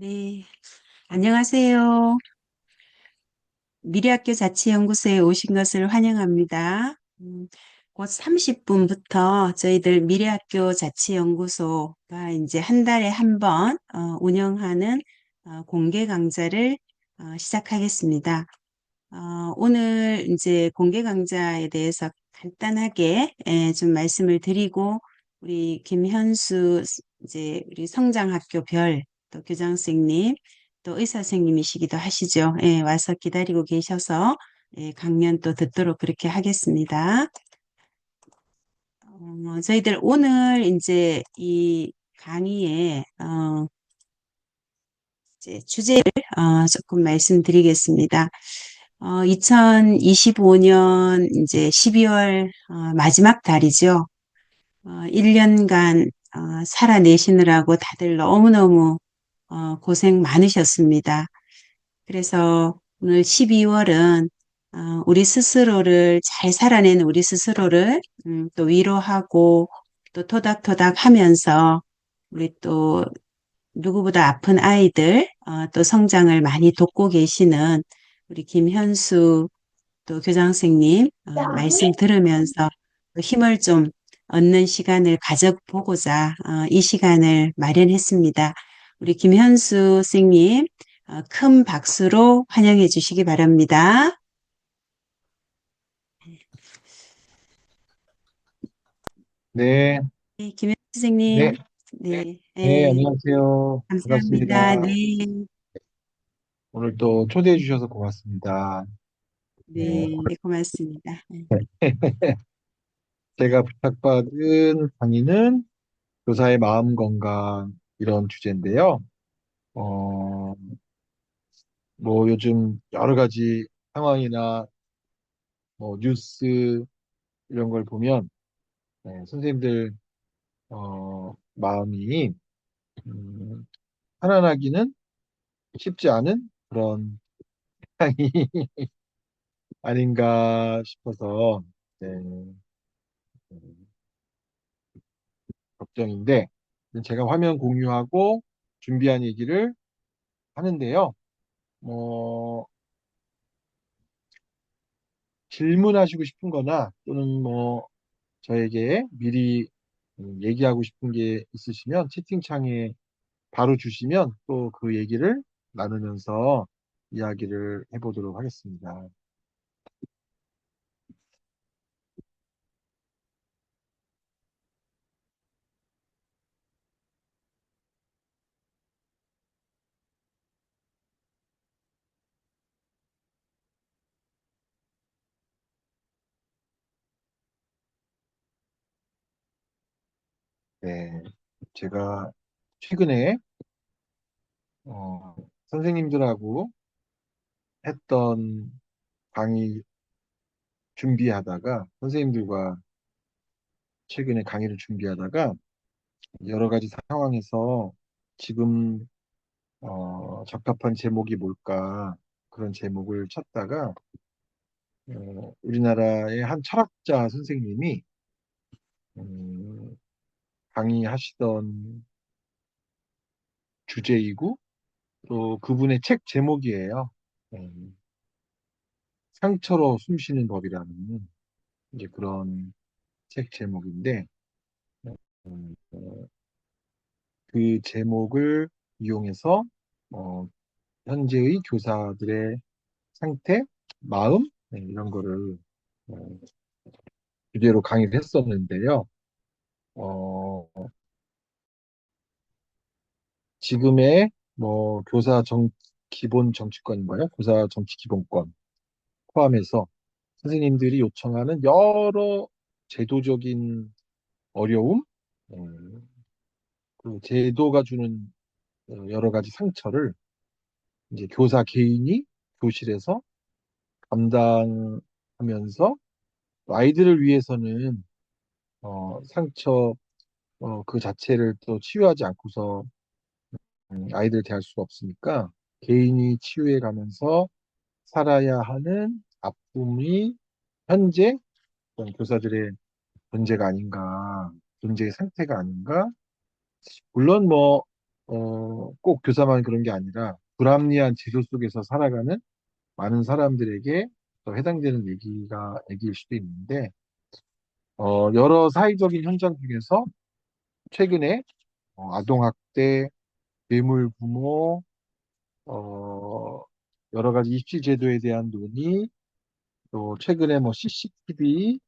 네, 안녕하세요. 미래학교 자치연구소에 오신 것을 환영합니다. 곧 30분부터 저희들 미래학교 자치연구소가 이제 한 달에 한 번 운영하는 공개 강좌를 시작하겠습니다. 오늘 이제 공개 강좌에 대해서 간단하게 좀 말씀을 드리고 우리 김현수 이제 우리 성장학교 또 교장 선생님 또 의사 선생님이시기도 하시죠. 예, 와서 기다리고 계셔서 강연 또 듣도록 그렇게 하겠습니다. 저희들 오늘 이제 이 강의에 이제 주제를 조금 말씀드리겠습니다. 2025년 이제 12월 마지막 달이죠. 1년간 살아내시느라고 다들 너무너무 고생 많으셨습니다. 그래서 오늘 12월은 우리 스스로를 잘 살아낸 우리 스스로를 또 위로하고 또 토닥토닥 하면서 우리 또 누구보다 아픈 아이들 또 성장을 많이 돕고 계시는 우리 김현수 또 교장 선생님 말씀 들으면서 또 힘을 좀 얻는 시간을 가져보고자 이 시간을 마련했습니다. 우리 김현수 선생님 큰 박수로 환영해 주시기 바랍니다. 네, 네, 김현수 네, 선생님, 네, 네, 안녕하세요. 감사합니다. 반갑습니다. 네, 오늘 또 초대해 주셔서 고맙습니다. 네, 네, 고맙습니다. 제가 부탁받은 강의는 교사의 마음 건강 이런 주제인데요. 어, 뭐 요즘 여러 가지 상황이나 뭐 뉴스 이런 걸 보면 선생님들 마음이 음, 편안하기는 쉽지 않은 그런 상황이 아닌가 싶어서 네, 걱정인데 제가 화면 공유하고 준비한 얘기를 하는데요. 뭐 질문하시고 싶은 거나 또는 뭐 저에게 미리 얘기하고 싶은 게 있으시면 채팅창에 바로 주시면 또 그 얘기를 나누면서 이야기를 해보도록 하겠습니다. 네, 제가 최근에 어, 선생님들하고 했던 강의 준비하다가 선생님들과 최근에 강의를 준비하다가 여러 가지 상황에서 지금 적합한 제목이 뭘까 그런 제목을 찾다가 우리나라의 한 철학자 선생님이 음, 강의하시던 주제이고 또 그분의 책 제목이에요. 음, 상처로 숨쉬는 법이라는 이제 그런 책 제목인데 그 제목을 이용해서 어, 현재의 교사들의 상태, 마음 이런 거를 어, 주제로 강의를 했었는데요. 어, 지금의 뭐 기본 정치권인가요? 교사 정치 기본권 포함해서 선생님들이 요청하는 여러 제도적인 어려움, 그 제도가 주는 여러 가지 상처를 이제 교사 개인이 교실에서 감당하면서 또 아이들을 위해서는 상처 그 자체를 또 치유하지 않고서 아이들 대할 수가 없으니까 개인이 치유해 가면서 살아야 하는 아픔이 현재 어떤 교사들의 문제가 아닌가, 문제의 상태가 아닌가. 물론 뭐 꼭 교사만 그런 게 아니라 불합리한 제도 속에서 살아가는 많은 사람들에게 또 해당되는 얘기일 수도 있는데, 여러 사회적인 현장 중에서 최근에 아동학대, 뇌물부모, 어, 여러 가지 입시 제도에 대한 논의, 또 최근에 뭐 CCTV,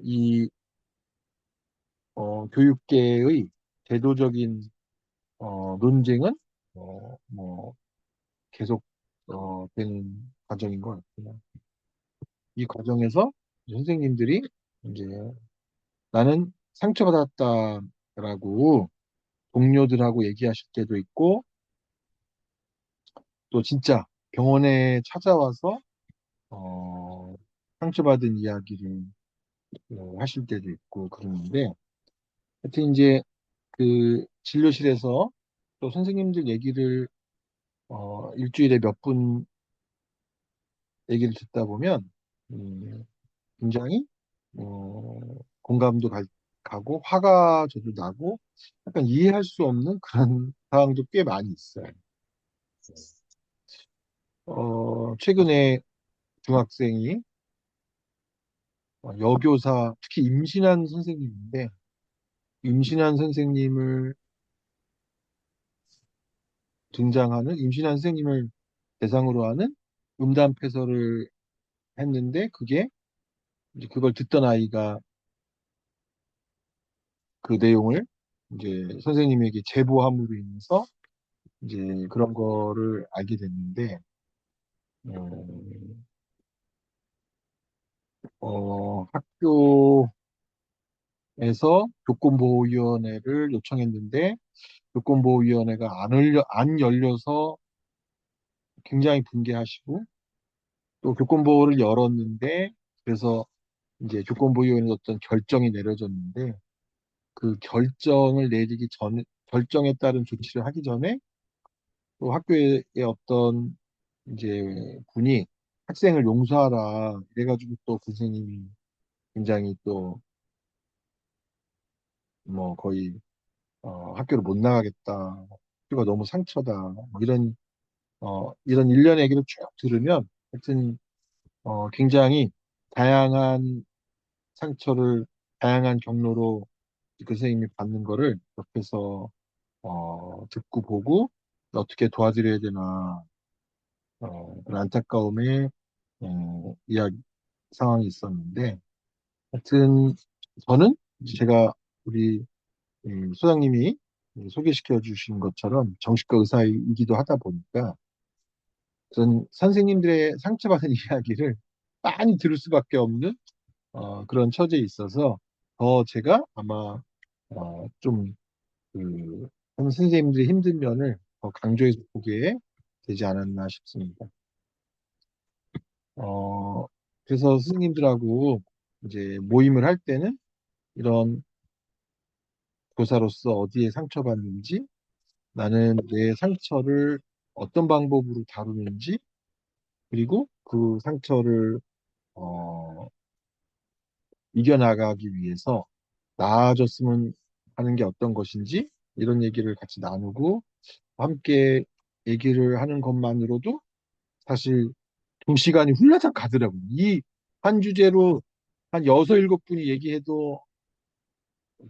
이 교육계의 제도적인 논쟁은 계속 되는 과정인 것 같아요. 이 과정에서 선생님들이 이제 나는 상처받았다라고 동료들하고 얘기하실 때도 있고, 또 진짜 병원에 찾아와서 어, 상처받은 이야기를 하실 때도 있고 그러는데, 하여튼 이제 그 진료실에서 또 선생님들 얘기를 일주일에 몇 분 얘기를 듣다 보면 굉장히 어, 공감도 가고 화가 저도 나고 약간 이해할 수 없는 그런 상황도 꽤 많이 있어요. 최근에 중학생이 여교사, 특히 임신한 선생님인데, 임신한 선생님을 임신한 선생님을 대상으로 하는 음담 패설을 했는데, 이제 그걸 듣던 아이가 그 내용을 이제 선생님에게 제보함으로 인해서 이제 그런 거를 알게 됐는데, 어, 학교에서 교권보호위원회를 요청했는데, 교권보호위원회가 안 열려서 굉장히 분개하시고, 또 교권보호를 열었는데, 그래서 이제 교권보호위원회 어떤 결정이 내려졌는데, 그 결정에 따른 조치를 하기 전에 또 학교의 어떤 이제 분이 학생을 용서하라 이래가지고 또 선생님이 굉장히 또 뭐 거의 학교를 못 나가겠다, 학교가 너무 상처다, 뭐 이런 일련의 얘기를 쭉 들으면 하여튼 굉장히 다양한 상처를 다양한 경로로 그 선생님이 받는 거를 옆에서 듣고 보고 어떻게 도와드려야 되나, 그런 안타까움의 이야기 상황이 있었는데, 하여튼 저는 제가 우리 소장님이 소개시켜 주신 것처럼 정신과 의사이기도 하다 보니까 그런 선생님들의 상처받은 이야기를 많이 들을 수밖에 없는 그런 처지에 있어서 더 제가 아마 좀 그 선생님들의 힘든 면을 더 강조해서 보게 되지 않았나 싶습니다. 어, 그래서 스님들하고 이제 모임을 할 때는 이런 교사로서 어디에 상처받는지, 나는 내 상처를 어떤 방법으로 다루는지, 그리고 그 상처를 어, 이겨나가기 위해서 나아졌으면 하는 게 어떤 것인지, 이런 얘기를 같이 나누고 함께 얘기를 하는 것만으로도 사실 2시간이 훌라삭 가더라고요. 이 한 주제로 한 여섯 일곱 분이 얘기해도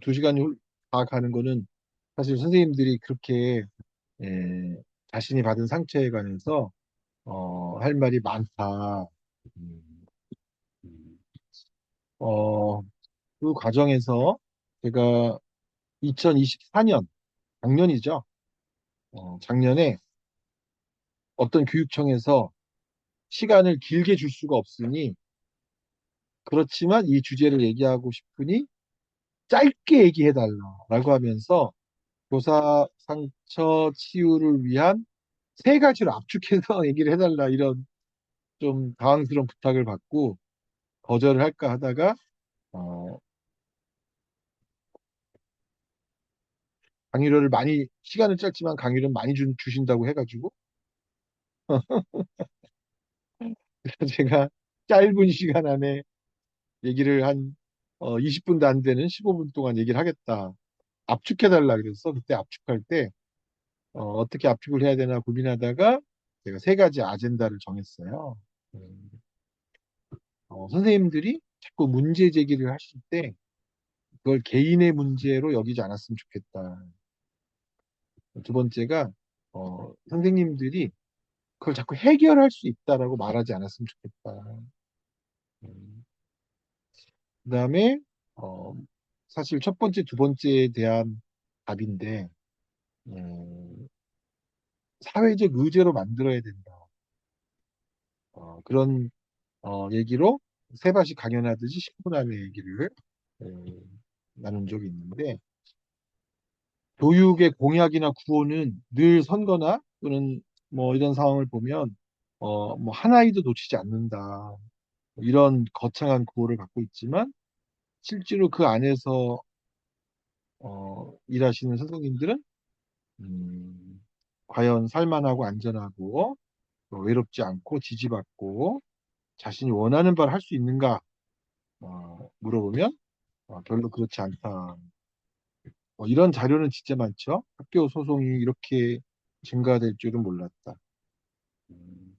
2시간이 다 가는 거는 사실 선생님들이 그렇게 자신이 받은 상처에 관해서 할 말이 많다. 음, 음. 어, 그 과정에서 제가 2024년, 작년이죠. 작년에 어떤 교육청에서 시간을 길게 줄 수가 없으니, 그렇지만 이 주제를 얘기하고 싶으니 짧게 얘기해달라라고 하면서 교사 상처 치유를 위한 세 가지를 압축해서 얘기를 해달라, 이런 좀 당황스러운 부탁을 받고 거절을 할까 하다가 어, 시간은 짧지만 강의를 많이 주신다고 해가지고 제가 짧은 시간 안에 얘기를 한 20분도 안 되는 15분 동안 얘기를 하겠다. 압축해달라 그랬어. 그때 압축할 때 떻게 압축을 해야 되나 고민하다가 제가 세 가지 아젠다를 정했어요. 음, 선생님들이 자꾸 문제 제기를 하실 때 그걸 개인의 문제로 여기지 않았으면 좋겠다. 두 번째가 선생님들이 그걸 자꾸 해결할 수 있다라고 말하지 않았으면 좋겠다. 음, 그다음에 어, 사실 첫 번째, 두 번째에 대한 답인데 사회적 의제로 만들어야 된다. 그런 얘기로 세바시 강연하듯이 10분 안에 얘기를 에, 나눈 적이 있는데 교육의 공약이나 구호는 늘 선거나 또는 뭐 이런 상황을 보면 뭐 하나의도 놓치지 않는다. 이런 거창한 구호를 갖고 있지만 실제로 그 안에서 일하시는 선생님들은 과연 살만하고 안전하고 외롭지 않고 지지받고 자신이 원하는 바를 할 수 있는가 물어보면 별로 그렇지 않다. 이런 자료는 진짜 많죠. 학교 소송이 이렇게 증가될 줄은 몰랐다. 음,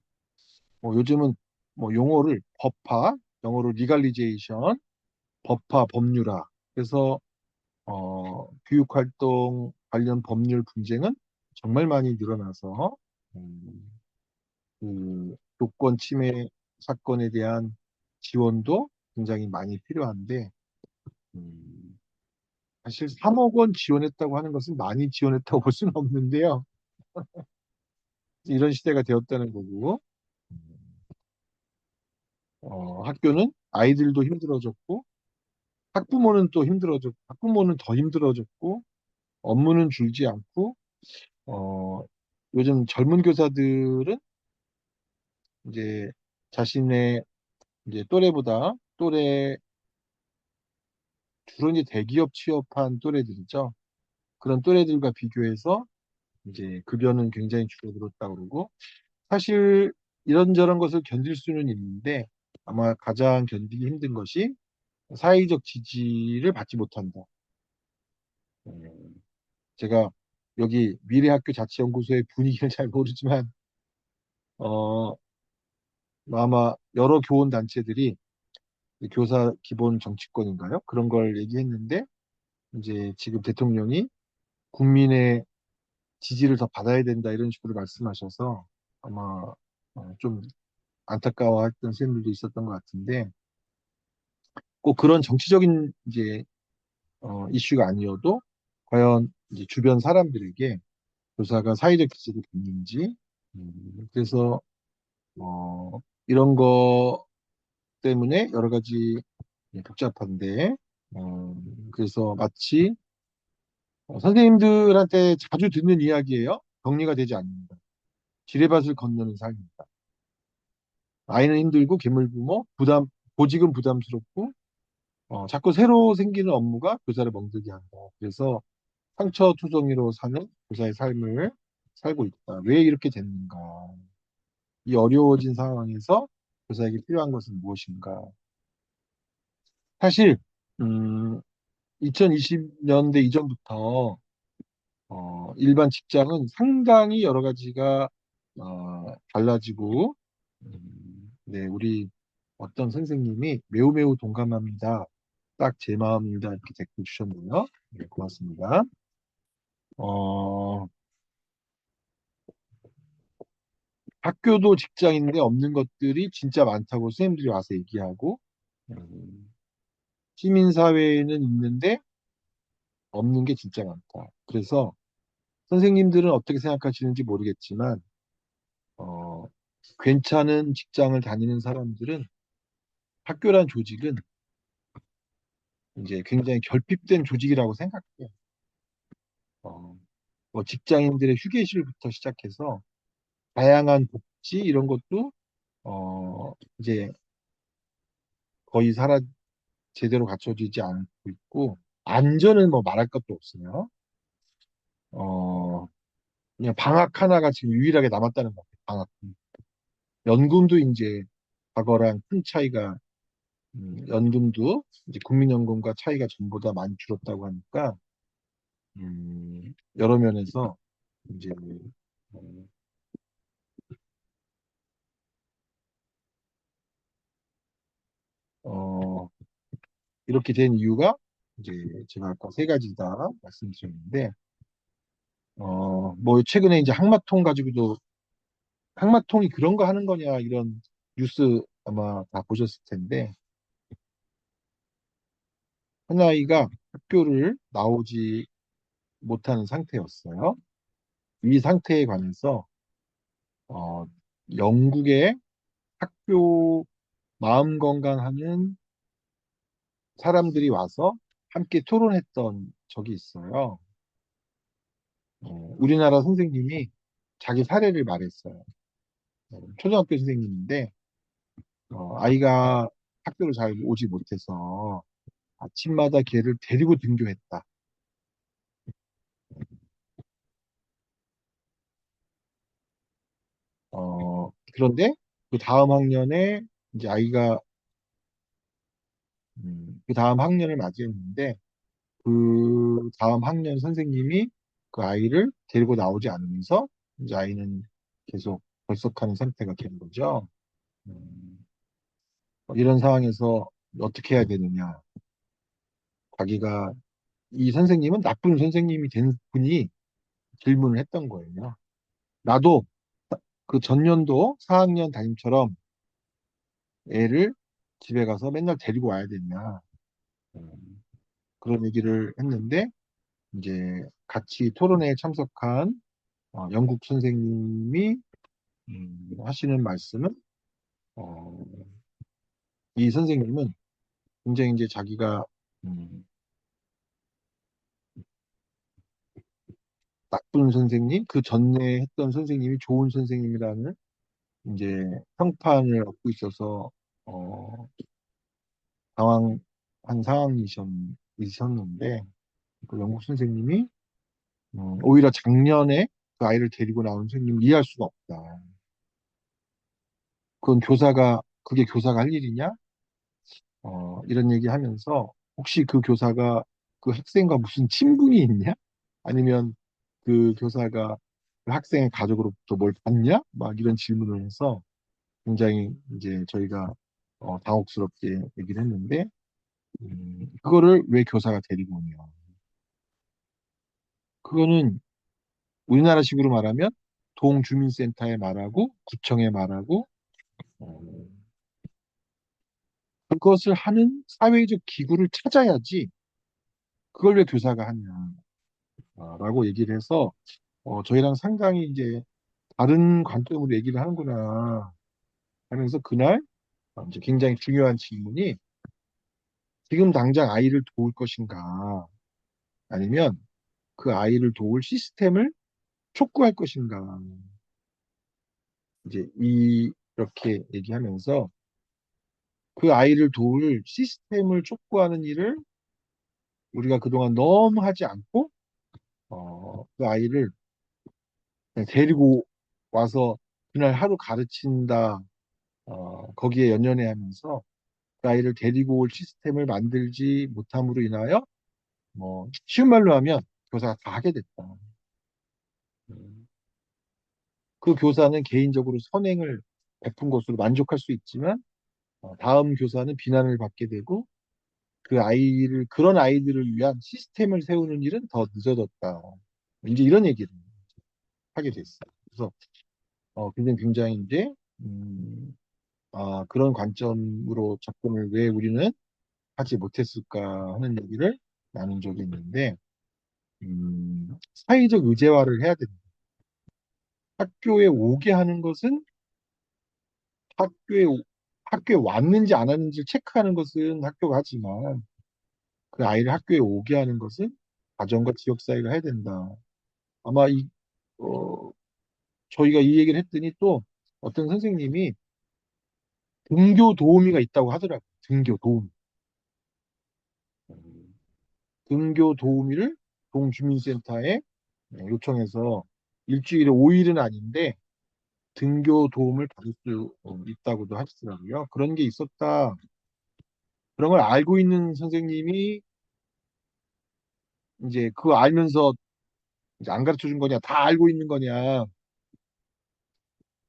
요즘은 뭐 용어를 법화, 영어로 리갈리제이션, 법화, 법률화. 그래서 교육활동 관련 법률 분쟁은 정말 많이 늘어나서 음, 그 교권 침해 사건에 대한 지원도 굉장히 많이 필요한데 음, 사실 3억 원 지원했다고 하는 것은 많이 지원했다고 볼 수는 없는데요. 이런 시대가 되었다는 거고 학교는 아이들도 힘들어졌고 학부모는 또 힘들어졌고 학부모는 더 힘들어졌고 업무는 줄지 않고 요즘 젊은 교사들은 이제 자신의 이제 또래 주로 이제 대기업 취업한 또래들이죠. 그런 또래들과 비교해서 이제 급여는 굉장히 줄어들었다고 그러고 사실 이런저런 것을 견딜 수는 있는데 아마 가장 견디기 힘든 것이 사회적 지지를 받지 못한다. 음, 제가 여기 미래학교 자치연구소의 분위기를 잘 모르지만 어, 아마 여러 교원 단체들이 교사 기본 정치권인가요? 그런 걸 얘기했는데 이제 지금 대통령이 국민의 지지를 더 받아야 된다 이런 식으로 말씀하셔서 아마 좀 안타까워했던 선생님들도 있었던 것 같은데 꼭 그런 정치적인 이제 이슈가 아니어도 과연 이제 주변 사람들에게 교사가 사회적 지지를 받는지 그래서 이런 거 때문에 여러 가지 복잡한데 그래서 마치 선생님들한테 자주 듣는 이야기예요. 격리가 되지 않는다. 지뢰밭을 건너는 삶입니다. 아이는 힘들고 괴물부모, 보직은 부담스럽고 자꾸 새로 생기는 업무가 교사를 멍들게 한다. 그래서 상처투성이로 사는 교사의 삶을 살고 있다. 왜 이렇게 됐는가? 이 어려워진 상황에서 교사에게 필요한 것은 무엇인가? 사실 2020년대 이전부터 일반 직장은 상당히 여러 가지가 달라지고 네, 우리 어떤 선생님이 매우 매우 동감합니다. 딱 제 마음입니다. 이렇게 댓글 주셨네요. 네, 고맙습니다. 어, 학교도 직장인데 없는 것들이 진짜 많다고 선생님들이 와서 얘기하고 음, 시민사회에는 있는데 없는 게 진짜 많다. 그래서 선생님들은 어떻게 생각하시는지 모르겠지만 어, 괜찮은 직장을 다니는 사람들은 학교란 조직은 이제 굉장히 결핍된 조직이라고 생각해요. 어, 뭐 직장인들의 휴게실부터 시작해서 다양한 복지 이런 것도 이제 거의 제대로 갖춰지지 않고 있고 안전은 뭐 말할 것도 없어요. 어, 그냥 방학 하나가 지금 유일하게 남았다는 것 같아요. 방학. 연금도 이제 과거랑 큰 차이가 연금도 이제 국민연금과 차이가 전보다 많이 줄었다고 하니까 여러 면에서 이제 어, 어, 이렇게 된 이유가 이제 제가 아까 세 가지다 말씀드렸는데 뭐 최근에 이제 항마통 가지고도 항마통이 그런 거 하는 거냐 이런 뉴스 아마 다 보셨을 텐데 한 아이가 학교를 나오지 못하는 상태였어요. 이 상태에 관해서 어, 영국의 학교 마음 건강하는 사람들이 와서 함께 토론했던 적이 있어요. 우리나라 선생님이 자기 사례를 말했어요. 초등학교 선생님인데 아이가 학교를 잘 오지 못해서 아침마다 걔를 데리고 등교했다. 그런데 그 다음 학년에 이제 아이가 그 다음 학년을 맞이했는데 그 다음 학년 선생님이 그 아이를 데리고 나오지 않으면서 이제 아이는 계속 벌썩하는 상태가 된 거죠. 음, 이런 상황에서 어떻게 해야 되느냐. 자기가 이 선생님은 나쁜 선생님이 된 분이 질문을 했던 거예요. 나도 그 전년도 4학년 담임처럼 애를 집에 가서 맨날 데리고 와야 되냐. 음, 그런 얘기를 했는데 이제 같이 토론회에 참석한 영국 선생님이 하시는 말씀은 어, 이 선생님은 굉장히 이제 자기가 음, 나쁜 선생님, 그 전에 했던 선생님이 좋은 선생님이라는 이제 평판을 얻고 있어서 어, 당황한 상황이셨는데 그 영국 선생님이 오히려 작년에 그 아이를 데리고 나온 선생님을 이해할 수가 없다. 그게 교사가 할 일이냐? 이런 얘기 하면서 혹시 그 교사가 그 학생과 무슨 친분이 있냐? 아니면 그 교사가 그 학생의 가족으로부터 뭘 받냐? 막 이런 질문을 해서 굉장히 이제 저희가 당혹스럽게 얘기를 했는데, 그거를 왜 교사가 데리고 오냐? 그거는 우리나라식으로 말하면 동주민센터에 말하고 구청에 말하고 어, 그것을 하는 사회적 기구를 찾아야지 그걸 왜 교사가 하냐라고 얘기를 해서 저희랑 상당히 이제 다른 관점으로 얘기를 하는구나 하면서 그날 이제 굉장히 중요한 질문이 지금 당장 아이를 도울 것인가 아니면 그 아이를 도울 시스템을 촉구할 것인가 이제 이렇게 얘기하면서 그 아이를 도울 시스템을 촉구하는 일을 우리가 그동안 너무 하지 않고 그 아이를 그냥 데리고 와서 그날 하루 가르친다 거기에 연연해 하면서 그 아이를 데리고 올 시스템을 만들지 못함으로 인하여 뭐 쉬운 말로 하면 교사가 다 하게 됐다. 음, 그 교사는 개인적으로 선행을 베푼 것으로 만족할 수 있지만 다음 교사는 비난을 받게 되고 그런 아이들을 위한 시스템을 세우는 일은 더 늦어졌다. 이제 이런 얘기를 하게 됐어요. 그래서 굉장히 이제 그런 관점으로 접근을 왜 우리는 하지 못했을까 하는 얘기를 나눈 적이 있는데 사회적 의제화를 해야 된다. 학교에 오게 하는 것은 학교에 학교에 왔는지 안 왔는지 체크하는 것은 학교가 하지만 그 아이를 학교에 오게 하는 것은 가정과 지역사회가 해야 된다. 아마 어, 저희가 이 얘기를 했더니 또 어떤 선생님이 등교 도우미가 있다고 하더라고요. 등교 도우미. 등교 도우미를 동주민센터에 요청해서 일주일에 5일은 아닌데 등교 도움을 받을 수 있다고도 하시더라고요. 그런 게 있었다. 그런 걸 알고 있는 선생님이 이제 그거 알면서 이제 안 가르쳐 준 거냐, 다 알고 있는 거냐.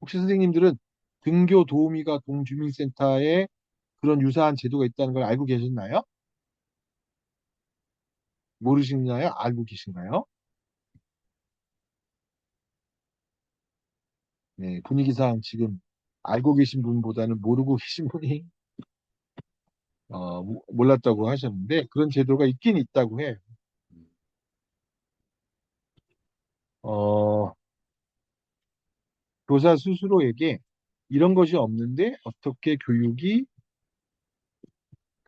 혹시 선생님들은 등교 도우미가 동주민센터에 그런 유사한 제도가 있다는 걸 알고 계셨나요? 모르시나요? 알고 계신가요? 네, 분위기상 지금 알고 계신 분보다는 모르고 계신 분이 몰랐다고 하셨는데 그런 제도가 있긴 있다고 해요. 어, 교사 스스로에게 이런 것이 없는데 어떻게 교육이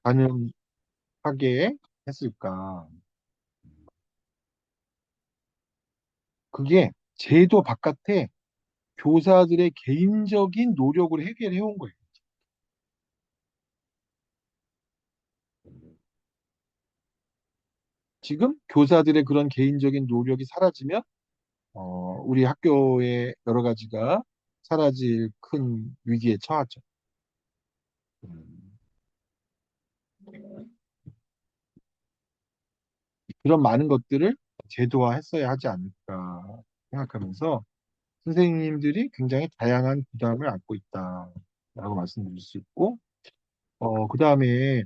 가능하게 했을까? 그게 제도 바깥에 교사들의 개인적인 노력으로 해결해 온 거예요. 지금 교사들의 그런 개인적인 노력이 사라지면 우리 학교의 여러 가지가 사라질 큰 위기에 처하죠. 음, 그런 많은 것들을 제도화했어야 하지 않을까 생각하면서 선생님들이 굉장히 다양한 부담을 안고 있다라고 말씀드릴 수 있고, 그 다음에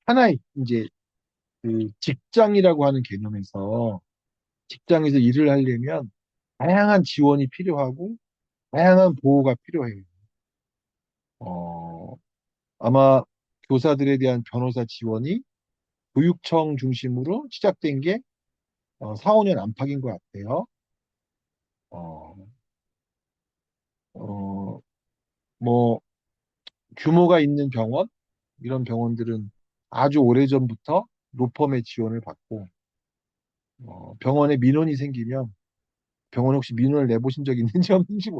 하나의 이제 그 직장이라고 하는 개념에서 직장에서 일을 하려면 다양한 지원이 필요하고 다양한 보호가 필요해요. 어, 아마 교사들에 대한 변호사 지원이 교육청 중심으로 시작된 게 4, 5년 안팎인 것 같아요. 어, 어, 뭐 규모가 있는 병원 이런 병원들은 아주 오래전부터 로펌의 지원을 받고 병원에 민원이 생기면 병원 혹시 민원을 내보신 적 있는지 없는지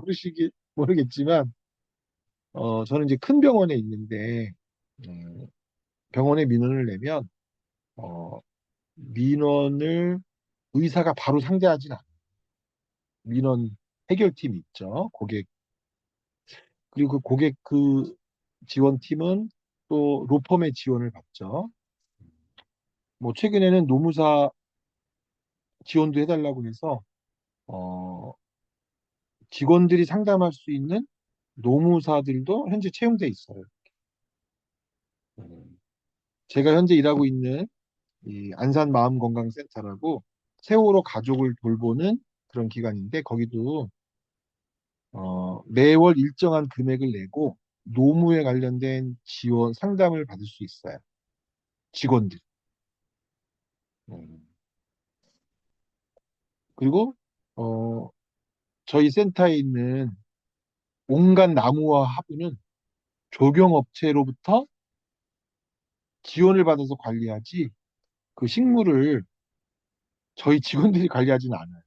모르겠지만 저는 이제 큰 병원에 있는데 음, 병원에 민원을 내면 어, 민원을 의사가 바로 상대하진 않아요. 민원 해결팀이 있죠. 고객 그리고 그 고객 그 지원팀은 또 로펌의 지원을 받죠. 뭐 최근에는 노무사 지원도 해달라고 해서 어, 직원들이 상담할 수 있는 노무사들도 현재 채용돼 있어요. 음, 제가 현재 일하고 있는 이 안산 마음건강센터라고 세월호 가족을 돌보는 그런 기관인데 거기도 매월 일정한 금액을 내고 노무에 관련된 지원 상담을 받을 수 있어요. 직원들. 음, 그리고 어, 저희 센터에 있는 온갖 나무와 화분은 조경업체로부터 지원을 받아서 관리하지 그 식물을 저희 직원들이 관리하지는 않아요.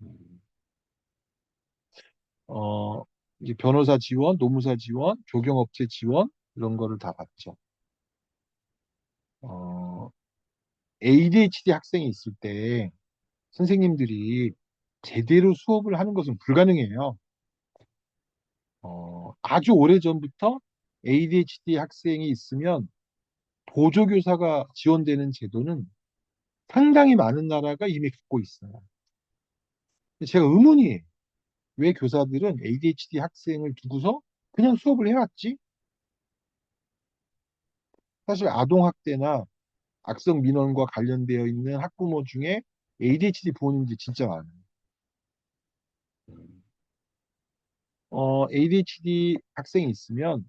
음, 어, 이제 변호사 지원, 노무사 지원, 조경업체 지원 이런 거를 다 받죠. 어, ADHD 학생이 있을 때 선생님들이 제대로 수업을 하는 것은 불가능해요. 아주 오래전부터 ADHD 학생이 있으면 보조교사가 지원되는 제도는 상당히 많은 나라가 이미 갖고 있어요. 제가 의문이에요. 왜 교사들은 ADHD 학생을 두고서 그냥 수업을 해왔지? 사실 아동학대나 악성 민원과 관련되어 있는 학부모 중에 ADHD 부모님들이 진짜 많아요. ADHD 학생이 있으면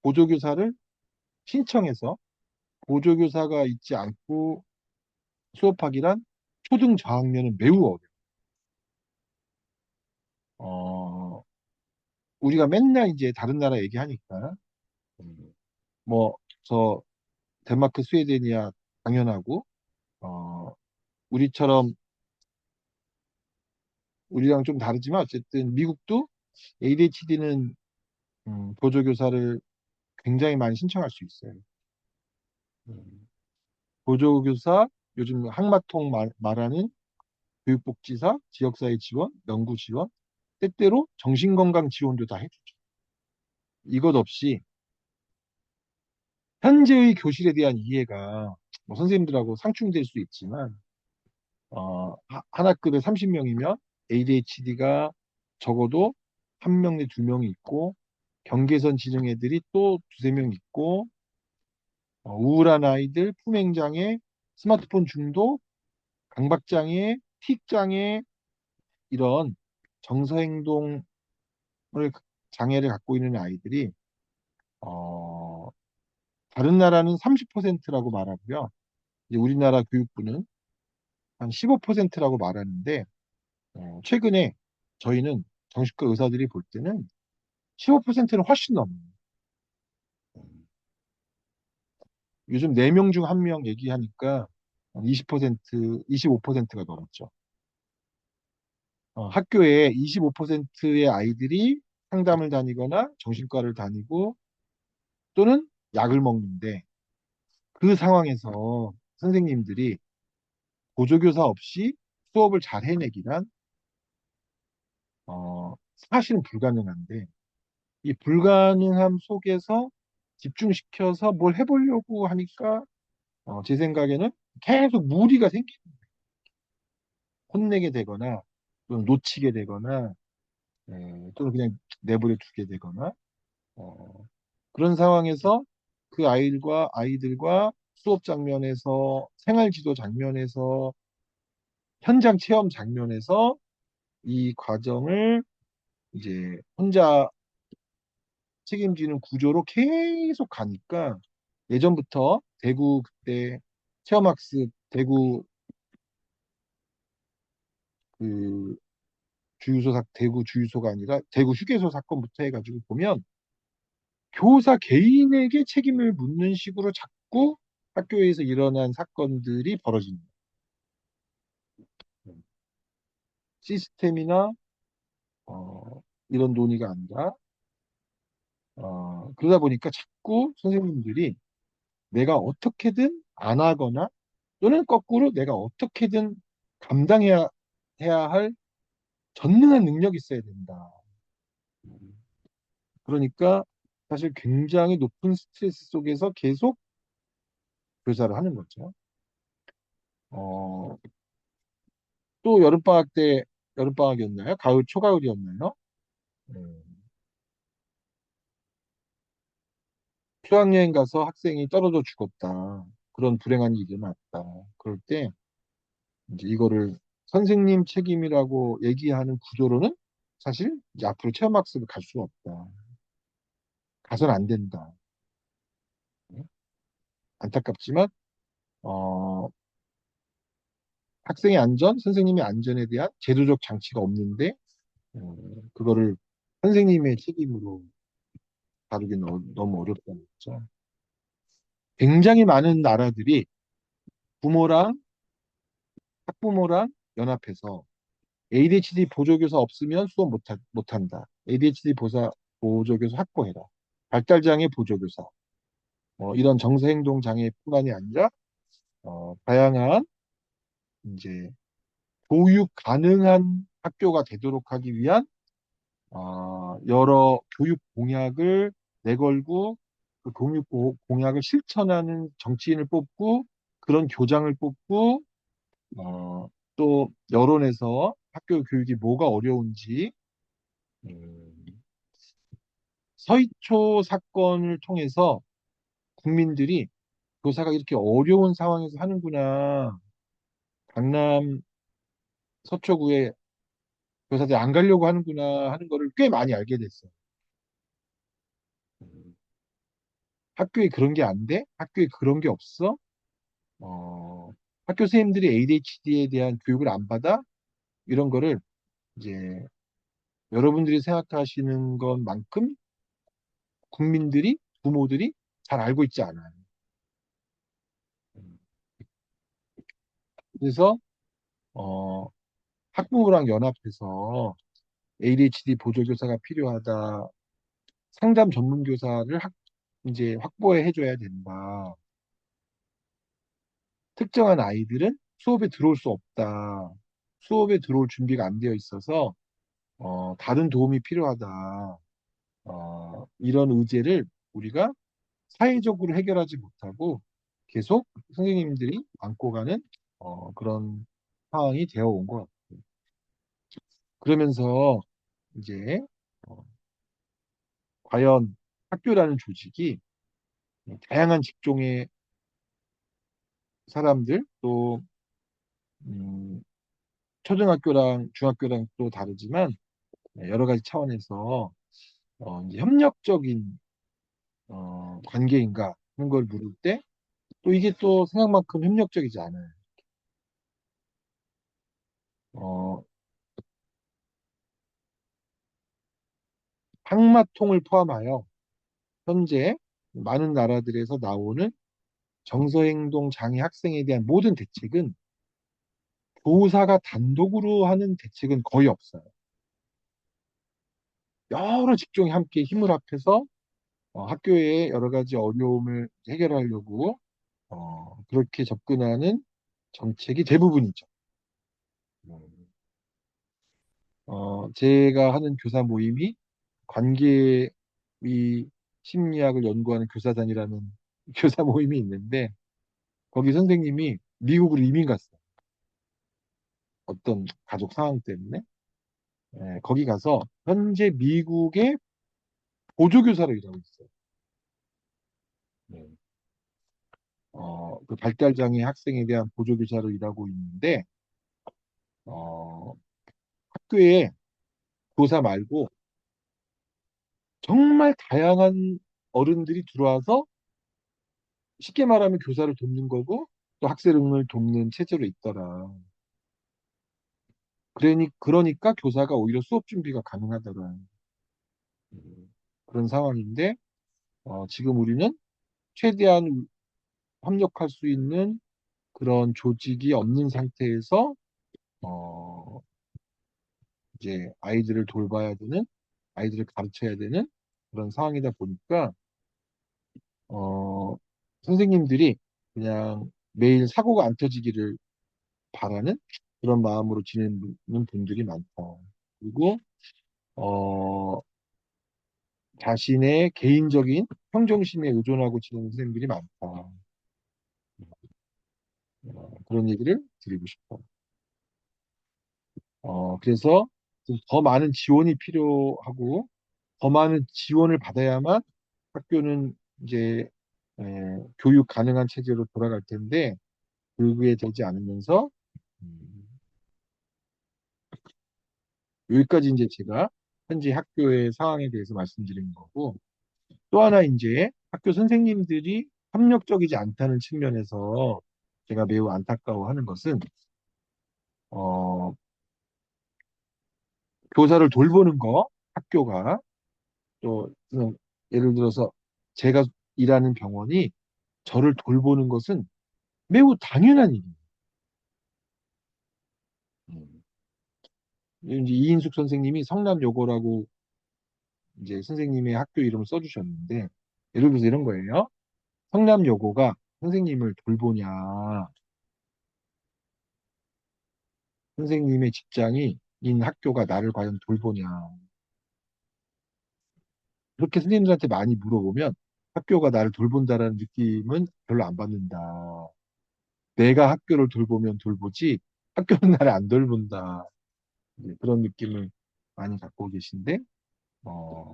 보조교사를 신청해서 보조교사가 있지 않고 수업하기란 초등 저학년은 매우 어려워요. 어, 우리가 맨날 이제 다른 나라 얘기하니까, 음, 뭐, 저, 덴마크, 스웨덴이야 당연하고, 어, 우리처럼, 우리랑 좀 다르지만, 어쨌든 미국도 ADHD는 보조교사를 굉장히 많이 신청할 수 있어요. 음, 보조교사, 요즘 항마통 말하는 교육복지사, 지역사회 지원, 연구 지원, 때때로 정신건강 지원도 다 해주죠. 이것 없이 현재의 교실에 대한 이해가 뭐 선생님들하고 상충될 수 있지만 하나급에 30명이면 ADHD가 적어도 한 명 내 두 명이 있고 경계선 지정 애들이 또 두세 명 있고 우울한 아이들, 품행장애, 스마트폰 중독, 강박장애, 틱장애 이런 정서행동을 장애를 갖고 있는 아이들이 어, 다른 나라는 30%라고 말하고요. 이제 우리나라 교육부는 한 15%라고 말하는데 최근에 저희는 정신과 의사들이 볼 때는 15%는 훨씬 넘어요. 요즘 4명 중 1명 얘기하니까 20%, 25%가 넘었죠. 학교에 25%의 아이들이 상담을 다니거나 정신과를 다니고 또는 약을 먹는데 그 상황에서 선생님들이 보조교사 없이 수업을 잘 해내기란 사실은 불가능한데 이 불가능함 속에서 집중시켜서 뭘 해보려고 하니까 제 생각에는 계속 무리가 생기고 혼내게 되거나 또는 놓치게 되거나 또는 그냥 내버려 두게 되거나 어, 그런 상황에서 그 아이들과 수업 장면에서 생활 지도 장면에서 현장 체험 장면에서 이 과정을 이제 혼자 책임지는 구조로 계속 가니까 예전부터 대구 그때 체험학습 대구 그 대구 주유소가 아니라 대구 휴게소 사건부터 해가지고 보면 교사 개인에게 책임을 묻는 식으로 자꾸 학교에서 일어난 사건들이 벌어집니다. 시스템이나 이런 논의가 아니라 그러다 보니까 자꾸 선생님들이 내가 어떻게든 안 하거나 또는 거꾸로 내가 어떻게든 감당해야 해야 할 전능한 능력이 있어야 된다. 그러니까 사실 굉장히 높은 스트레스 속에서 계속 교사를 하는 거죠. 어, 또 여름방학 때 여름방학이었나요? 초가을이었나요? 음, 휴학여행 가서 학생이 떨어져 죽었다. 그런 불행한 일이 났다. 그럴 때 이제 이거를 선생님 책임이라고 얘기하는 구조로는 사실 이제 앞으로 체험학습을 갈 수가 없다. 가서는 안 된다. 안타깝지만 어, 학생의 안전, 선생님의 안전에 대한 제도적 장치가 없는데 그거를 선생님의 책임으로 다루기는 너무 어렵다는 거죠. 굉장히 많은 나라들이 부모랑 학부모랑 연합해서 ADHD 보조교사 없으면 수업 못한다. ADHD 보조교사 확보해라. 발달장애 보조교사. 이런 정서행동 장애뿐만이 아니라 다양한 이제 교육 가능한 학교가 되도록 하기 위한 여러 교육 공약을 내걸고 그 공약을 실천하는 정치인을 뽑고 그런 교장을 뽑고 어, 또 여론에서 학교 교육이 뭐가 어려운지 음, 서희초 사건을 통해서 국민들이 교사가 이렇게 어려운 상황에서 하는구나. 강남 서초구에 교사들이 안 가려고 하는구나 하는 거를 꽤 많이 알게 됐어요. 음, 학교에 그런 게 안 돼? 학교에 그런 게 없어? 어, 학교 선생님들이 ADHD에 대한 교육을 안 받아? 이런 거를 이제 여러분들이 생각하시는 것만큼 부모들이 잘 알고 있지 않아요. 음, 그래서, 어, 학부모랑 연합해서 ADHD 보조교사가 필요하다. 상담 전문교사를 이제 확보해 줘야 된다. 특정한 아이들은 수업에 들어올 수 없다. 수업에 들어올 준비가 안 되어 있어서, 다른 도움이 필요하다. 이런 의제를 우리가 사회적으로 해결하지 못하고 계속 선생님들이 안고 가는 그런 상황이 되어 온 것 같아요. 그러면서 이제 어, 과연 학교라는 조직이 다양한 직종의 사람들 또 음, 초등학교랑 중학교랑 또 다르지만 여러 가지 차원에서 이제 협력적인 관계인가 하는 걸 물을 때 또 이게 또 생각만큼 협력적이지 않아요. 어, 항마통을 포함하여 현재 많은 나라들에서 나오는 정서행동 장애 학생에 대한 모든 대책은 교사가 단독으로 하는 대책은 거의 없어요. 여러 직종이 함께 힘을 합해서 학교의 여러 가지 어려움을 해결하려고 그렇게 접근하는 정책이 대부분이죠. 음, 제가 하는 교사 모임이 관계의 심리학을 연구하는 교사단이라는 교사 모임이 있는데 거기 선생님이 미국으로 이민 갔어요. 어떤 가족 상황 때문에. 거기 가서 현재 미국의 보조교사로 일하고 있어요. 네. 그 발달장애 학생에 대한 보조교사로 일하고 있는데 어, 학교에 교사 말고 정말 다양한 어른들이 들어와서 쉽게 말하면 교사를 돕는 거고 또 학생을 돕는 체제로 있더라. 그러니까 교사가 오히려 수업 준비가 가능하더라. 그런 상황인데 지금 우리는 최대한 협력할 수 있는 그런 조직이 없는 상태에서 어, 이제 아이들을 돌봐야 되는 아이들을 가르쳐야 되는 그런 상황이다 보니까 어, 선생님들이 그냥 매일 사고가 안 터지기를 바라는 그런 마음으로 지내는 분들이 많다. 그리고 어, 자신의 개인적인 평정심에 의존하고 지내는 선생님들이 많다. 그런 얘기를 드리고 싶어요. 그래서 좀더 많은 지원이 필요하고 더 많은 지원을 받아야만 학교는 이제 교육 가능한 체제로 돌아갈 텐데 그게 되지 않으면서 음, 여기까지 이제 제가 현재 학교의 상황에 대해서 말씀드린 거고 또 하나 이제 학교 선생님들이 협력적이지 않다는 측면에서 제가 매우 안타까워하는 것은 어, 교사를 돌보는 거 학교가 또 예를 들어서 제가 일하는 병원이 저를 돌보는 것은 매우 당연한 일이에요. 음. 이제 이인숙 선생님이 성남여고라고 이제 선생님의 학교 이름을 써주셨는데 예를 들어서 이런 거예요. 성남여고가 선생님을 돌보냐, 선생님의 직장이 인 학교가 나를 과연 돌보냐. 그렇게 선생님들한테 많이 물어보면 학교가 나를 돌본다라는 느낌은 별로 안 받는다. 내가 학교를 돌보면 돌보지 학교는 나를 안 돌본다. 이제 그런 느낌을 많이 갖고 계신데 어,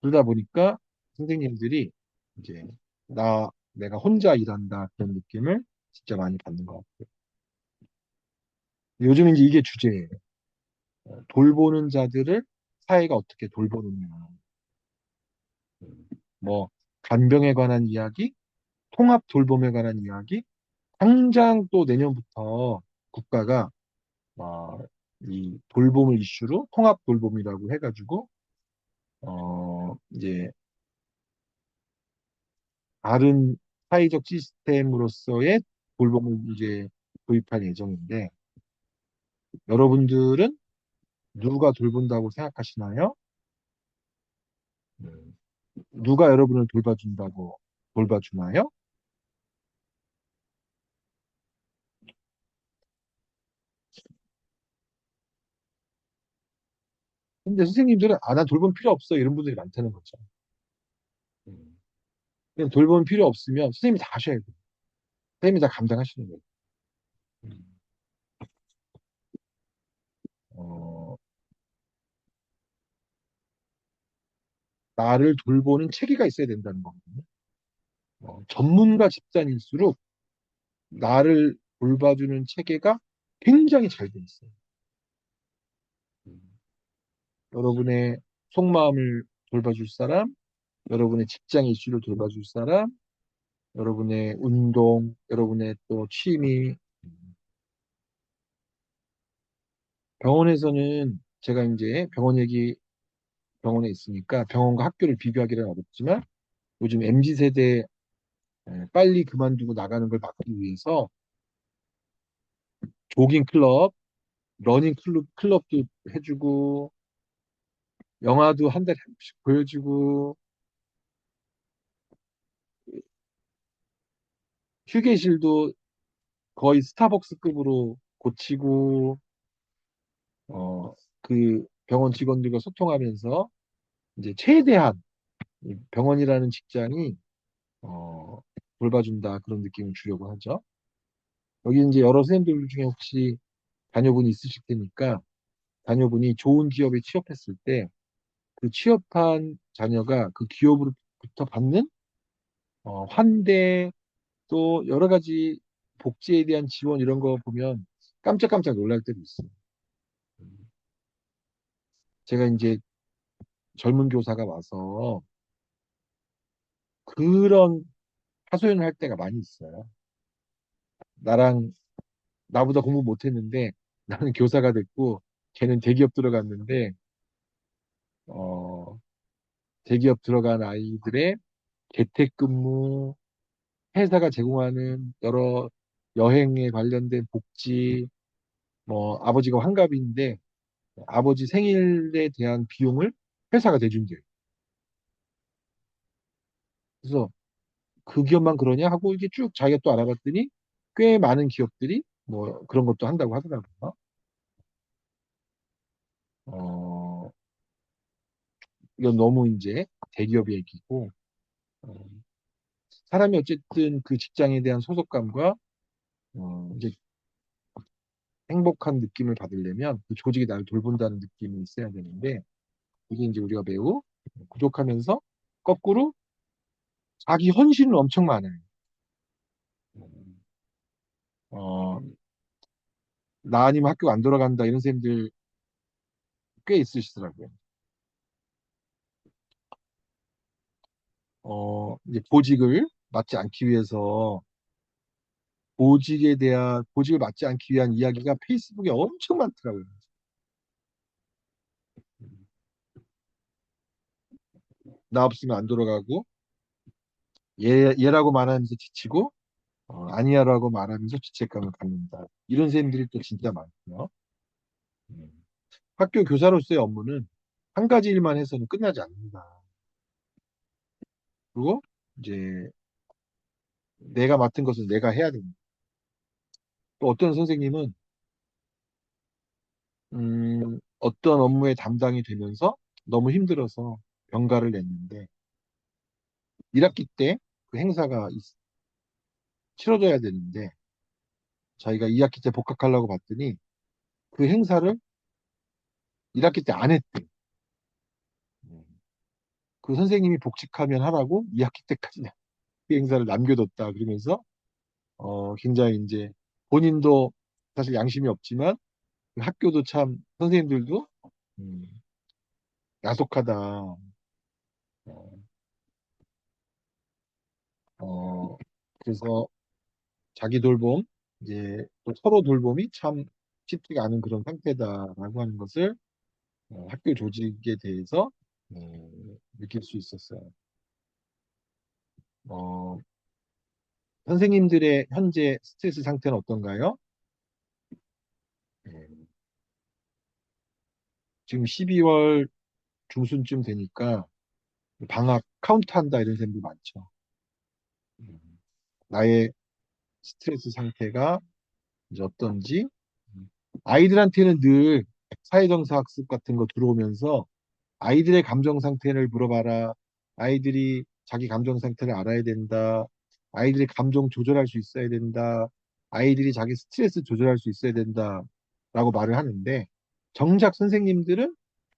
그러다 보니까 선생님들이 이제 내가 혼자 일한다 그런 느낌을 진짜 많이 받는 것 같아요. 요즘 이제 이게 주제예요. 돌보는 자들을 사회가 어떻게 돌보느냐. 뭐 간병에 관한 이야기, 통합 돌봄에 관한 이야기. 당장 또 내년부터 국가가 이 돌봄을 이슈로 통합 돌봄이라고 해가지고 이제 다른 사회적 시스템으로서의 돌봄을 이제 도입할 예정인데 여러분들은 누가 돌본다고 생각하시나요? 음, 누가 여러분을 돌봐준다고 돌봐주나요? 근데 선생님들은 난 돌봄 필요 없어 이런 분들이 많다는 거죠. 음. 그냥 돌봄 필요 없으면 선생님이 다 하셔야 돼요. 선생님이 다 감당하시는 거예요. 음. 어, 나를 돌보는 체계가 있어야 된다는 거거든요. 전문가 집단일수록 나를 돌봐주는 체계가 굉장히 잘 돼 있어요. 음. 여러분의 속마음을 돌봐줄 사람, 여러분의 직장 이슈를 돌봐줄 사람, 여러분의 운동, 여러분의 또 취미. 병원에서는 제가 이제 병원에 있으니까 병원과 학교를 비교하기는 어렵지만 요즘 MZ 세대 빨리 그만두고 나가는 걸 막기 위해서 조깅 클럽, 러닝 클럽도 해주고 영화도 한 달에 한 번씩 보여주고 휴게실도 거의 스타벅스급으로 고치고 그 병원 직원들과 소통하면서 이제 최대한 이 병원이라는 직장이 어, 돌봐준다 그런 느낌을 주려고 하죠. 여기 이제 여러 선생님들 중에 혹시 자녀분이 있으실 테니까 자녀분이 좋은 기업에 취업했을 때 그 취업한 자녀가 그 기업으로부터 받는 환대 또 여러 가지 복지에 대한 지원 이런 거 보면 깜짝깜짝 놀랄 때도 있어요. 제가 이제 젊은 교사가 와서 그런 하소연을 할 때가 많이 있어요. 나랑 나보다 공부 못했는데 나는 교사가 됐고 걔는 대기업 들어갔는데 어, 대기업 들어간 아이들의 재택근무, 회사가 제공하는 여러 여행에 관련된 복지, 뭐 아버지가 환갑인데 아버지 생일에 대한 비용을 회사가 대준대요. 그래서 그 기업만 그러냐 하고 이게 쭉 자기가 또 알아봤더니 꽤 많은 기업들이 뭐 그런 것도 한다고 하더라고요. 어, 이건 너무 이제 대기업 얘기고 어, 사람이 어쨌든 그 직장에 대한 소속감과 이제 행복한 느낌을 받으려면 그 조직이 나를 돌본다는 느낌이 있어야 되는데 이게 이제 우리가 매우 부족하면서 거꾸로 자기 헌신은 엄청 많아요. 어, 나 아니면 학교 안 돌아간다 이런 선생님들 꽤 있으시더라고요. 이제 보직을 맞지 않기 위해서 보직을 맞지 않기 위한 이야기가 페이스북에 엄청 많더라고요. 나 없으면 안 돌아가고 얘라고 말하면서 지치고 아니야라고 말하면서 죄책감을 갖는다. 이런 선생님들이 또 진짜 많고요. 음. 학교 교사로서의 업무는 한 가지 일만 해서는 끝나지 않는다. 그리고 이제 내가 맡은 것은 내가 해야 됩니다. 또 어떤 선생님은 어떤 업무에 담당이 되면서 너무 힘들어서 병가를 냈는데 1학기 때 그 행사가 치러져야 되는데 자기가 2학기 때 복학하려고 봤더니 그 행사를 1학기 때 안 했대. 그 선생님이 복직하면 하라고 2학기 때까지 그 행사를 남겨뒀다. 그러면서 굉장히 이제 본인도 사실 양심이 없지만 그 학교도 참 선생님들도 음, 야속하다. 어, 그래서 자기 돌봄 이제 또 서로 돌봄이 참 쉽지가 않은 그런 상태다라고 하는 것을 학교 조직에 대해서 느낄 수 있었어요. 어, 선생님들의 현재 스트레스 상태는 어떤가요? 네, 지금 12월 중순쯤 되니까 방학 카운트한다 이런 사람들 많죠. 음, 나의 스트레스 상태가 이제 어떤지 아이들한테는 늘 사회정서 학습 같은 거 들어오면서 아이들의 감정 상태를 물어봐라. 아이들이 자기 감정 상태를 알아야 된다. 아이들이 감정 조절할 수 있어야 된다. 아이들이 자기 스트레스 조절할 수 있어야 된다. 라고 말을 하는데, 정작 선생님들은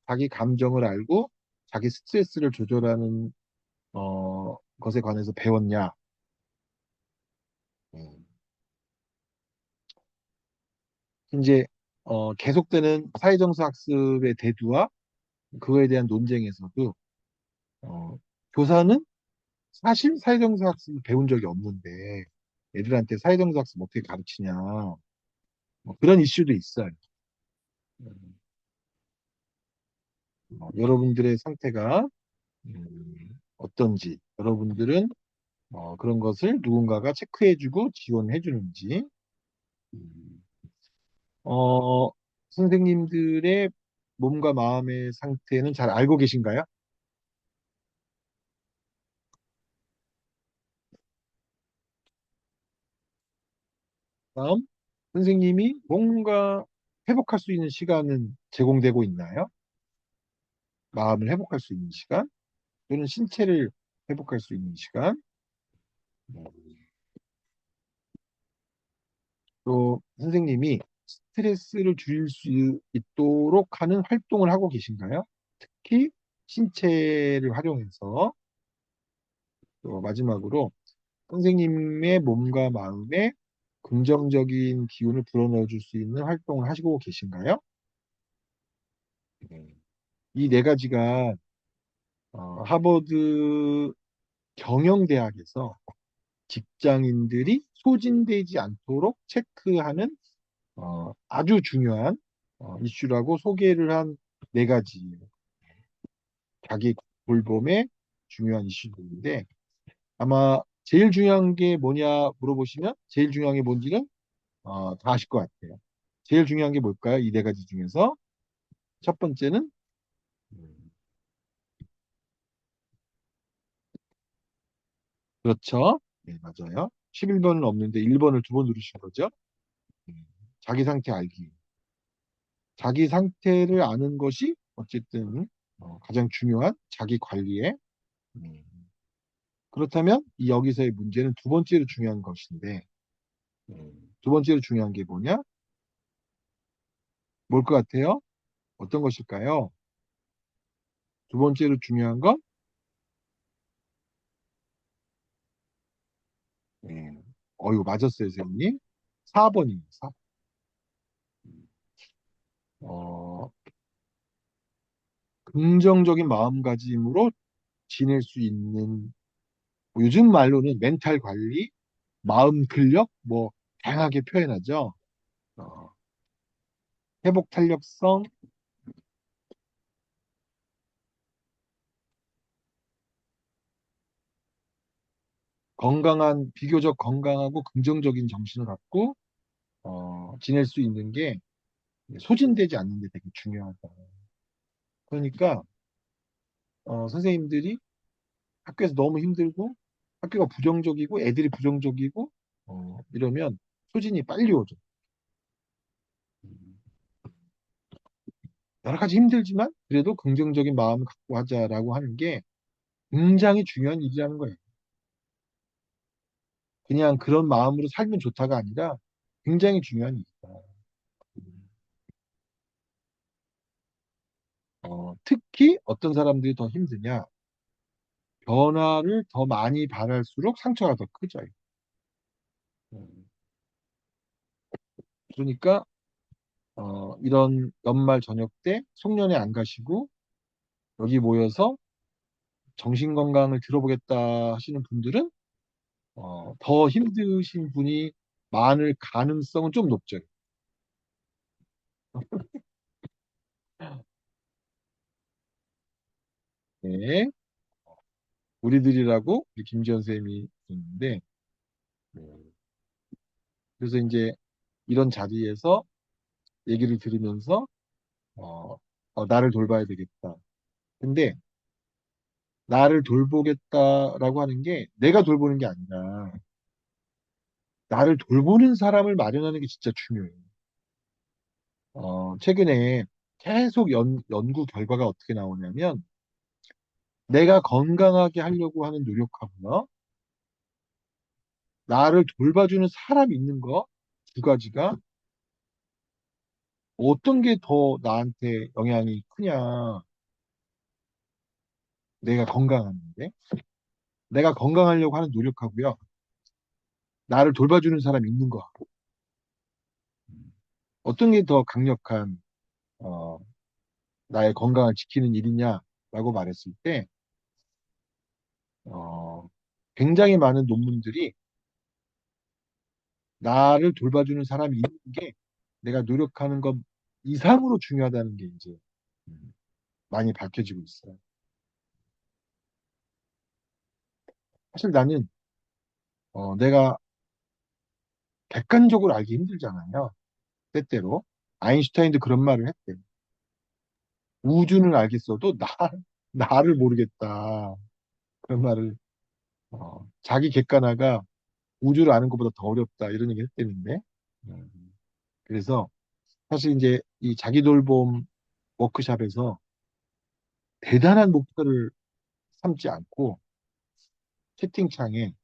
자기 감정을 알고 자기 스트레스를 조절하는 것에 관해서 배웠냐? 음, 이제 계속되는 사회정서 학습의 대두와 그거에 대한 논쟁에서도 어, 교사는 사실 사회정서 학습을 배운 적이 없는데 애들한테 사회정서 학습 어떻게 가르치냐 뭐 그런 이슈도 있어요. 음, 여러분들의 상태가 어떤지, 여러분들은 그런 것을 누군가가 체크해주고 지원해주는지, 음, 어, 선생님들의 몸과 마음의 상태는 잘 알고 계신가요? 다음, 선생님이 뭔가 회복할 수 있는 시간은 제공되고 있나요? 마음을 회복할 수 있는 시간, 또는 신체를 회복할 수 있는 시간, 음, 또 선생님이 스트레스를 줄일 수 있도록 하는 활동을 하고 계신가요? 특히 신체를 활용해서 또 마지막으로 선생님의 몸과 마음에 긍정적인 기운을 불어넣어 줄 수 있는 활동을 하시고 계신가요? 이 네 가지가 하버드 경영대학에서 직장인들이 소진되지 않도록 체크하는 아주 중요한 이슈라고 소개를 한 네 가지 자기 돌봄의 중요한 이슈들인데 아마 제일 중요한 게 뭐냐 물어보시면 제일 중요한 게 뭔지는 다 아실 것 같아요. 제일 중요한 게 뭘까요? 이 네 가지 중에서 첫 번째는 음, 그렇죠. 네, 맞아요. 11번은 없는데 1번을 두 번 누르신 거죠. 음, 자기 상태 알기. 자기 상태를 아는 것이 어쨌든 가장 중요한 자기 관리에 음, 그렇다면 이 여기서의 문제는 두 번째로 중요한 것인데 두 번째로 중요한 게 뭐냐? 뭘 것 같아요? 어떤 것일까요? 두 번째로 중요한 건 어유 맞았어요, 선생님. 4번입니다. 어, 긍정적인 마음가짐으로 지낼 수 있는 뭐 요즘 말로는 멘탈 관리, 마음 근력 뭐 다양하게 표현하죠. 어, 회복 탄력성, 건강한 비교적 건강하고 긍정적인 정신을 갖고 지낼 수 있는 게 소진되지 않는 게 되게 중요하다. 그러니까 선생님들이 학교에서 너무 힘들고 학교가 부정적이고 애들이 부정적이고 이러면 소진이 빨리 오죠. 여러 가지 힘들지만 그래도 긍정적인 마음을 갖고 하자라고 하는 게 굉장히 중요한 일이라는 거예요. 그냥 그런 마음으로 살면 좋다가 아니라 굉장히 중요한 일이다. 특히 어떤 사람들이 더 힘드냐? 변화를 더 많이 바랄수록 상처가 더 크죠. 음, 그러니까 이런 연말 저녁 때 송년회 안 가시고 여기 모여서 정신 건강을 들어보겠다 하시는 분들은 더 힘드신 분이 많을 가능성은 좀 높죠. 네. 우리들이라고 우리 김지현 쌤이 있는데 그래서 이제 이런 자리에서 얘기를 들으면서 어, 나를 돌봐야 되겠다. 근데 나를 돌보겠다라고 하는 게 내가 돌보는 게 아니라 나를 돌보는 사람을 마련하는 게 진짜 중요해요. 최근에 계속 연구 결과가 어떻게 나오냐면 내가 건강하게 하려고 하는 노력하고요. 나를 돌봐주는 사람이 있는 거, 두 가지가 어떤 게 더 나한테 영향이 크냐. 내가 건강한데. 내가 건강하려고 하는 노력하고요. 나를 돌봐주는 사람이 있는 거. 어떤 게 더 강력한, 어, 나의 건강을 지키는 일이냐라고 말했을 때, 어, 굉장히 많은 논문들이 나를 돌봐주는 사람이 있는 게 내가 노력하는 것 이상으로 중요하다는 게 이제 음, 많이 밝혀지고 있어요. 사실 나는 내가 객관적으로 알기 힘들잖아요. 때때로. 아인슈타인도 그런 말을 했대. 우주는 알겠어도 나를 모르겠다. 그런 말을 자기 객관화가 우주를 아는 것보다 더 어렵다. 이런 얘기 했대는데. 음, 그래서 사실 이제 이 자기 돌봄 워크샵에서 대단한 목표를 삼지 않고 채팅창에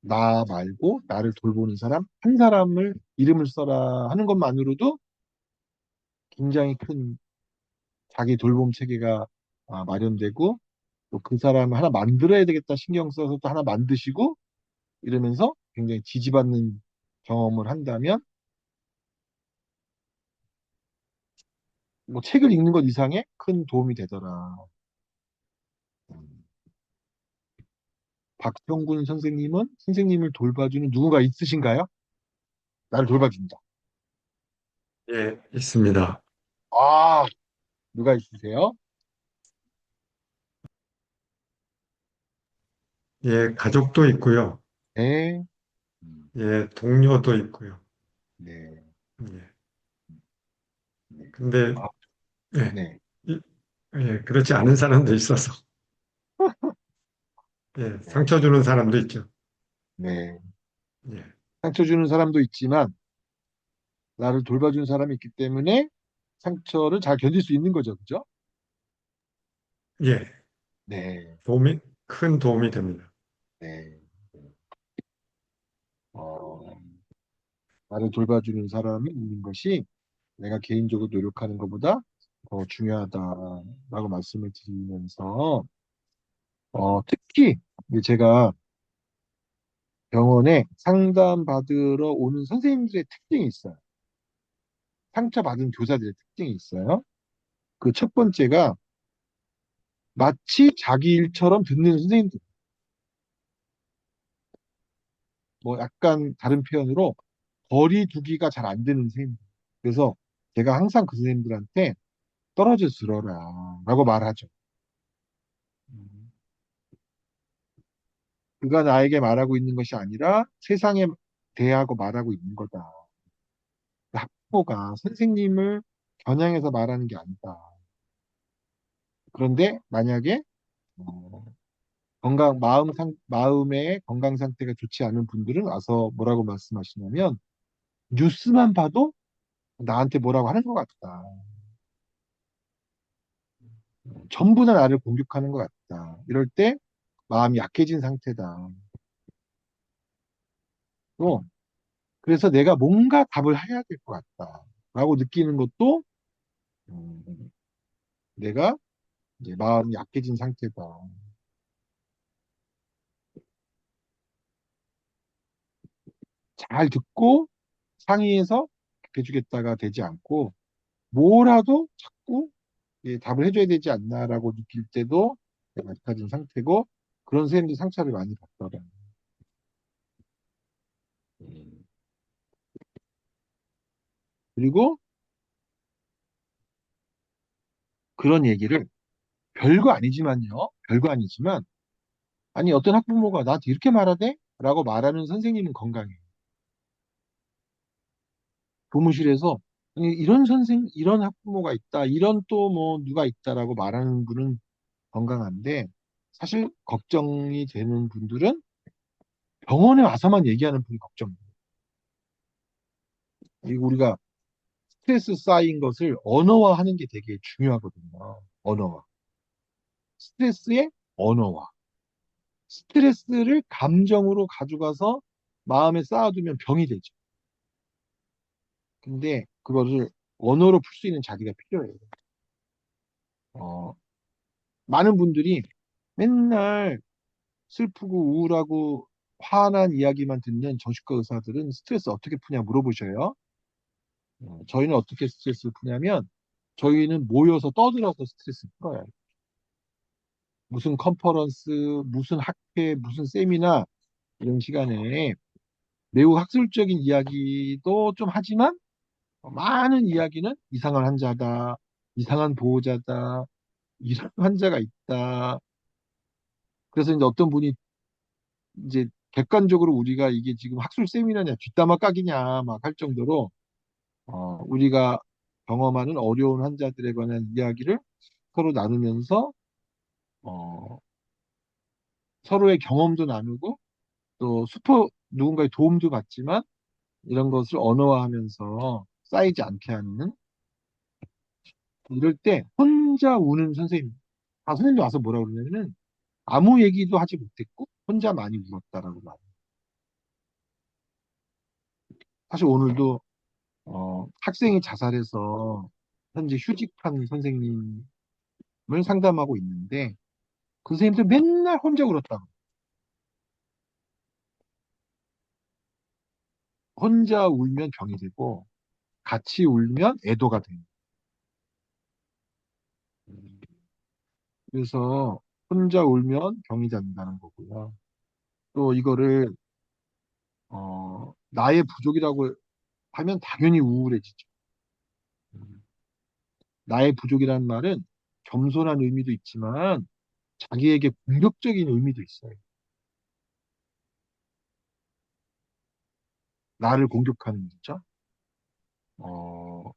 나 말고 나를 돌보는 사람 한 사람을 이름을 써라 하는 것만으로도 굉장히 큰 자기 돌봄 체계가 마련되고 또 그 사람을 하나 만들어야 되겠다 신경 써서 또 하나 만드시고 이러면서 굉장히 지지받는 경험을 한다면 뭐 책을 읽는 것 이상의 큰 도움이 되더라. 음. 박형군 선생님은 선생님을 돌봐주는 누군가 있으신가요? 나를 돌봐준다. 예, 있습니다. 아, 누가 있으세요? 예, 가족도 있고요. 네. 음, 예, 동료도 있고요. 네. 예. 네. 근데, 아, 예, 네. 그렇지 않은 사람도 있어서, 예, 네. 상처 주는 사람도 있죠. 네. 예, 상처 주는 사람도 있지만 나를 돌봐주는 사람이 있기 때문에 상처를 잘 견딜 수 있는 거죠. 그죠? 예, 네. 큰 도움이 됩니다. 네. 어, 나를 돌봐주는 사람이 있는 것이 내가 개인적으로 노력하는 것보다 더 중요하다라고 말씀을 드리면서 특히 이제 제가 병원에 상담 받으러 오는 선생님들의 특징이 있어요. 상처받은 교사들의 특징이 있어요. 그 첫 번째가 마치 자기 일처럼 듣는 선생님들. 뭐 약간 다른 표현으로 거리 두기가 잘 안 되는 선생님들. 그래서 제가 항상 그 선생님들한테 떨어져 들어라 라고 말하죠. 음. 그가 나에게 말하고 있는 것이 아니라 세상에 대하고 말하고 있는 거다. 학부가 선생님을 겨냥해서 말하는 게 아니다. 그런데 만약에 어, 마음의 건강 상태가 좋지 않은 분들은 와서 뭐라고 말씀하시냐면 뉴스만 봐도 나한테 뭐라고 하는 것 같다. 전부 다 나를 공격하는 것 같다. 이럴 때 마음이 약해진 상태다. 또 그래서 내가 뭔가 답을 해야 될 것 같다. 라고 느끼는 것도 음, 내가 이제 마음이 약해진 상태다. 잘 듣고 상의해서 해주겠다가 되지 않고 뭐라도 자꾸 답을 해줘야 되지 않나라고 느낄 때도 내가 약해진 상태고 그런 선생님들 상처를 많이 받더라. 음. 그리고 그런 얘기를 별거 아니지만요. 별거 아니지만 아니 어떤 학부모가 나한테 이렇게 말하대? 라고 말하는 선생님은 건강해요. 교무실에서 아니 이런 학부모가 있다. 이런 또 뭐 누가 있다라고 말하는 분은 건강한데 사실 걱정이 되는 분들은 병원에 와서만 얘기하는 분이 걱정돼요. 그리고 우리가 스트레스 쌓인 것을 언어화하는 게 되게 중요하거든요. 언어화. 스트레스의 언어화. 스트레스를 감정으로 가져가서 마음에 쌓아두면 병이 되죠. 근데 그거를 언어로 풀 수 있는 자기가 필요해요. 어, 많은 분들이 맨날 슬프고 우울하고 화난 이야기만 듣는 정신과 의사들은 스트레스 어떻게 푸냐 물어보셔요. 저희는 어떻게 스트레스를 푸냐면 저희는 모여서 떠들어서 스트레스 풀어요. 무슨 컨퍼런스, 무슨 학회, 무슨 세미나 이런 시간에 매우 학술적인 이야기도 좀 하지만 많은 이야기는 이상한 환자다, 이상한 보호자다, 이런 환자가 있다. 그래서 이제 어떤 분이 이제 객관적으로 우리가 이게 지금 학술 세미나냐 뒷담화 까기냐 막 할 정도로 우리가 경험하는 어려운 환자들에 관한 이야기를 서로 나누면서 어, 서로의 경험도 나누고 또 누군가의 도움도 받지만 이런 것을 언어화하면서 쌓이지 않게 하는 이럴 때 혼자 우는 선생님. 선생님도 와서 뭐라 그러냐면은 아무 얘기도 하지 못했고 혼자 많이 울었다라고 말해요. 사실 오늘도 학생이 자살해서 현재 휴직한 선생님을 상담하고 있는데 그 선생님들 맨날 혼자 울었다고. 혼자 울면 병이 되고 같이 울면 애도가 돼요. 그래서 혼자 울면 병이 된다는 거고요. 또 이거를 나의 부족이라고 하면 당연히 우울해지죠. 나의 부족이라는 말은 겸손한 의미도 있지만 자기에게 공격적인 의미도 있어요. 나를 공격하는 거죠. 어,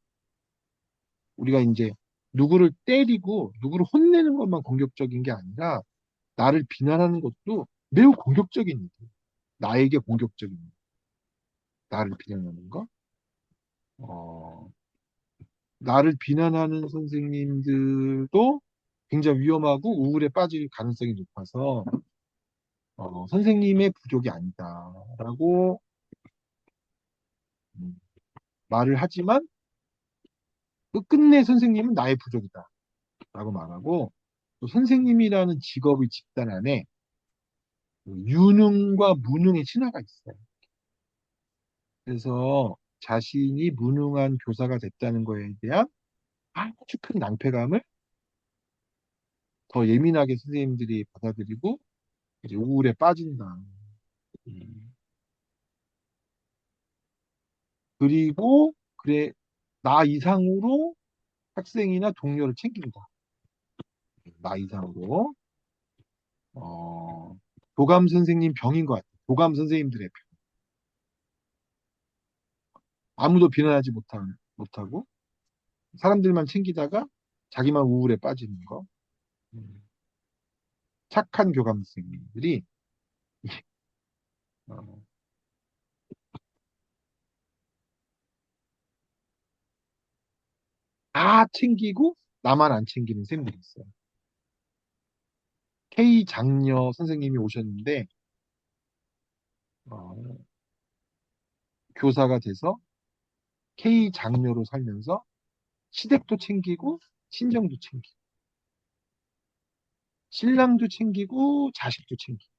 우리가 이제 누구를 때리고 누구를 혼내는 것만 공격적인 게 아니라 나를 비난하는 것도 매우 공격적인 일이에요. 나에게 공격적인 일. 나를 비난하는 거. 어, 나를 비난하는 선생님들도 굉장히 위험하고 우울에 빠질 가능성이 높아서 선생님의 부족이 아니다라고 음, 말을 하지만 끝내 선생님은 나의 부족이다라고 말하고 또 선생님이라는 직업의 집단 안에 유능과 무능의 신화가 있어요. 그래서 자신이 무능한 교사가 됐다는 거에 대한 아주 큰 낭패감을 더 예민하게 선생님들이 받아들이고 이제 우울에 빠진다. 음. 그리고 그래 나 이상으로 학생이나 동료를 챙긴다. 나 이상으로 교감 선생님 병인 것 같아요. 교감 선생님들의 병. 아무도 비난하지 못하고 사람들만 챙기다가 자기만 우울에 빠지는 거. 음. 착한 교감 선생님들이 어, 다 챙기고 나만 안 챙기는 쌤들이 있어요. K 장녀 선생님이 오셨는데 어, 교사가 돼서 K 장녀로 살면서 시댁도 챙기고 친정도 챙기고 신랑도 챙기고 자식도 챙기고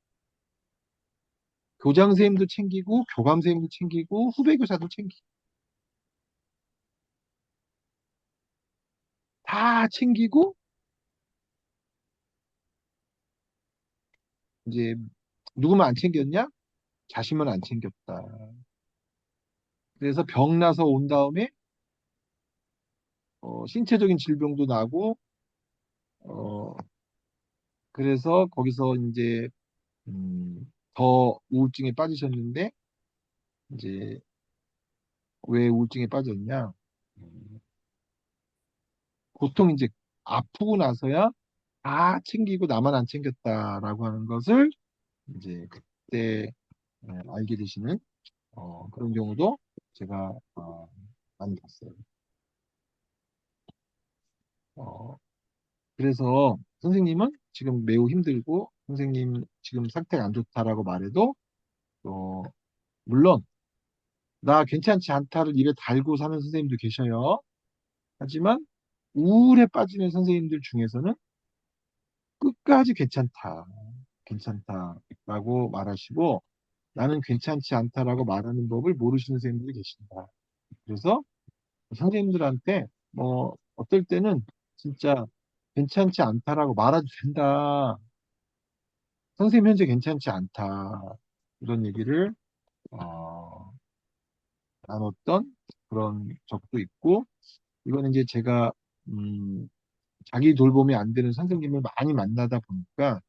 교장 선생님도 챙기고 교감 선생님도 챙기고 후배 교사도 챙기고 다 챙기고 이제 누구만 안 챙겼냐? 자신만 안 챙겼다. 그래서 병 나서 온 다음에 신체적인 질병도 나고 어, 그래서 거기서 이제 더 우울증에 빠지셨는데 이제 왜 우울증에 빠졌냐? 음, 보통 이제 아프고 나서야 다 챙기고 나만 안 챙겼다라고 하는 것을 이제 그때 알게 되시는 그런 경우도 제가 많이 봤어요. 어, 그래서 선생님은 지금 매우 힘들고 선생님 지금 상태가 안 좋다라고 말해도 물론 나 괜찮지 않다를 입에 달고 사는 선생님도 계셔요. 하지만 우울에 빠지는 선생님들 중에서는 끝까지 괜찮다, 괜찮다라고 말하시고 나는 괜찮지 않다라고 말하는 법을 모르시는 선생님들이 계신다. 그래서 선생님들한테 뭐 어떨 때는 진짜 괜찮지 않다라고 말해도 된다. 선생님 현재 괜찮지 않다. 이런 얘기를 어, 나눴던 그런 적도 있고 이거는 이제 제가 음, 자기 돌봄이 안 되는 선생님을 많이 만나다 보니까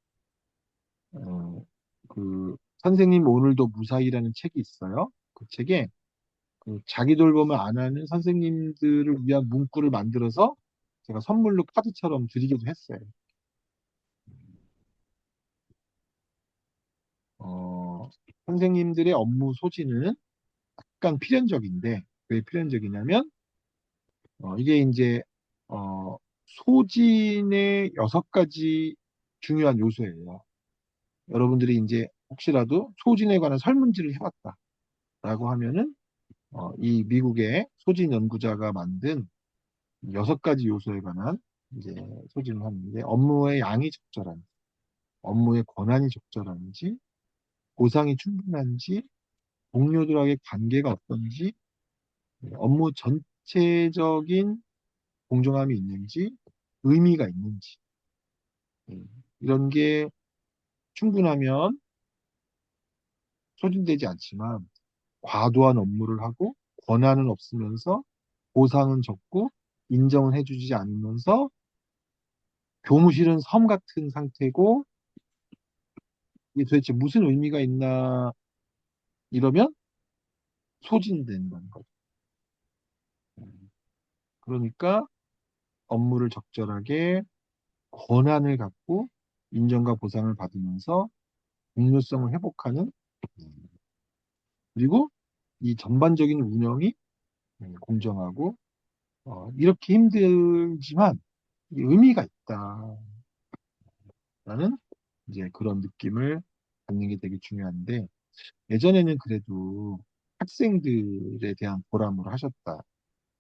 어, 그 선생님 오늘도 무사히라는 책이 있어요. 그 책에 그 자기 돌봄을 안 하는 선생님들을 위한 문구를 만들어서 제가 선물로 카드처럼 드리기도 했어요. 어, 선생님들의 업무 소지는 약간 필연적인데 왜 필연적이냐면 이게 이제 소진의 6가지 중요한 요소예요. 여러분들이 이제 혹시라도 소진에 관한 설문지를 해봤다라고 하면은 이 미국의 소진 연구자가 만든 6가지 요소에 관한 이제 소진을 하는데 업무의 양이 적절한지, 업무의 권한이 적절한지, 보상이 충분한지, 동료들과의 관계가 어떤지, 업무 전체적인 공정함이 있는지, 의미가 있는지, 이런 게 충분하면 소진되지 않지만 과도한 업무를 하고 권한은 없으면서 보상은 적고 인정은 해주지 않으면서 교무실은 섬 같은 상태고 이게 도대체 무슨 의미가 있나 이러면 소진된다는 거죠. 그러니까 업무를 적절하게 권한을 갖고 인정과 보상을 받으면서 공효성을 회복하는 그리고 이 전반적인 운영이 공정하고 이렇게 힘들지만 이게 의미가 있다라는 이제 그런 느낌을 갖는 게 되게 중요한데 예전에는 그래도 학생들에 대한 보람으로 하셨다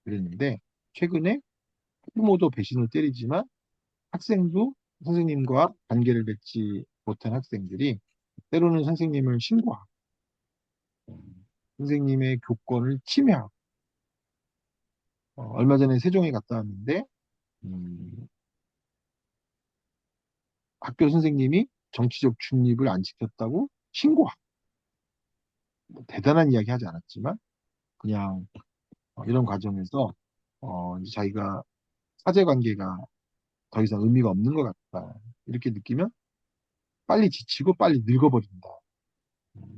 그랬는데 최근에 부모도 배신을 때리지만 학생도 선생님과 관계를 맺지 못한 학생들이 때로는 선생님을 신고하고 선생님의 교권을 침해하고 얼마 전에 세종에 갔다 왔는데 음, 학교 선생님이 정치적 중립을 안 지켰다고 신고하고 뭐 대단한 이야기 하지 않았지만 그냥 이런 과정에서 이제 자기가 사제관계가 더 이상 의미가 없는 것 같다 이렇게 느끼면 빨리 지치고 빨리 늙어버린다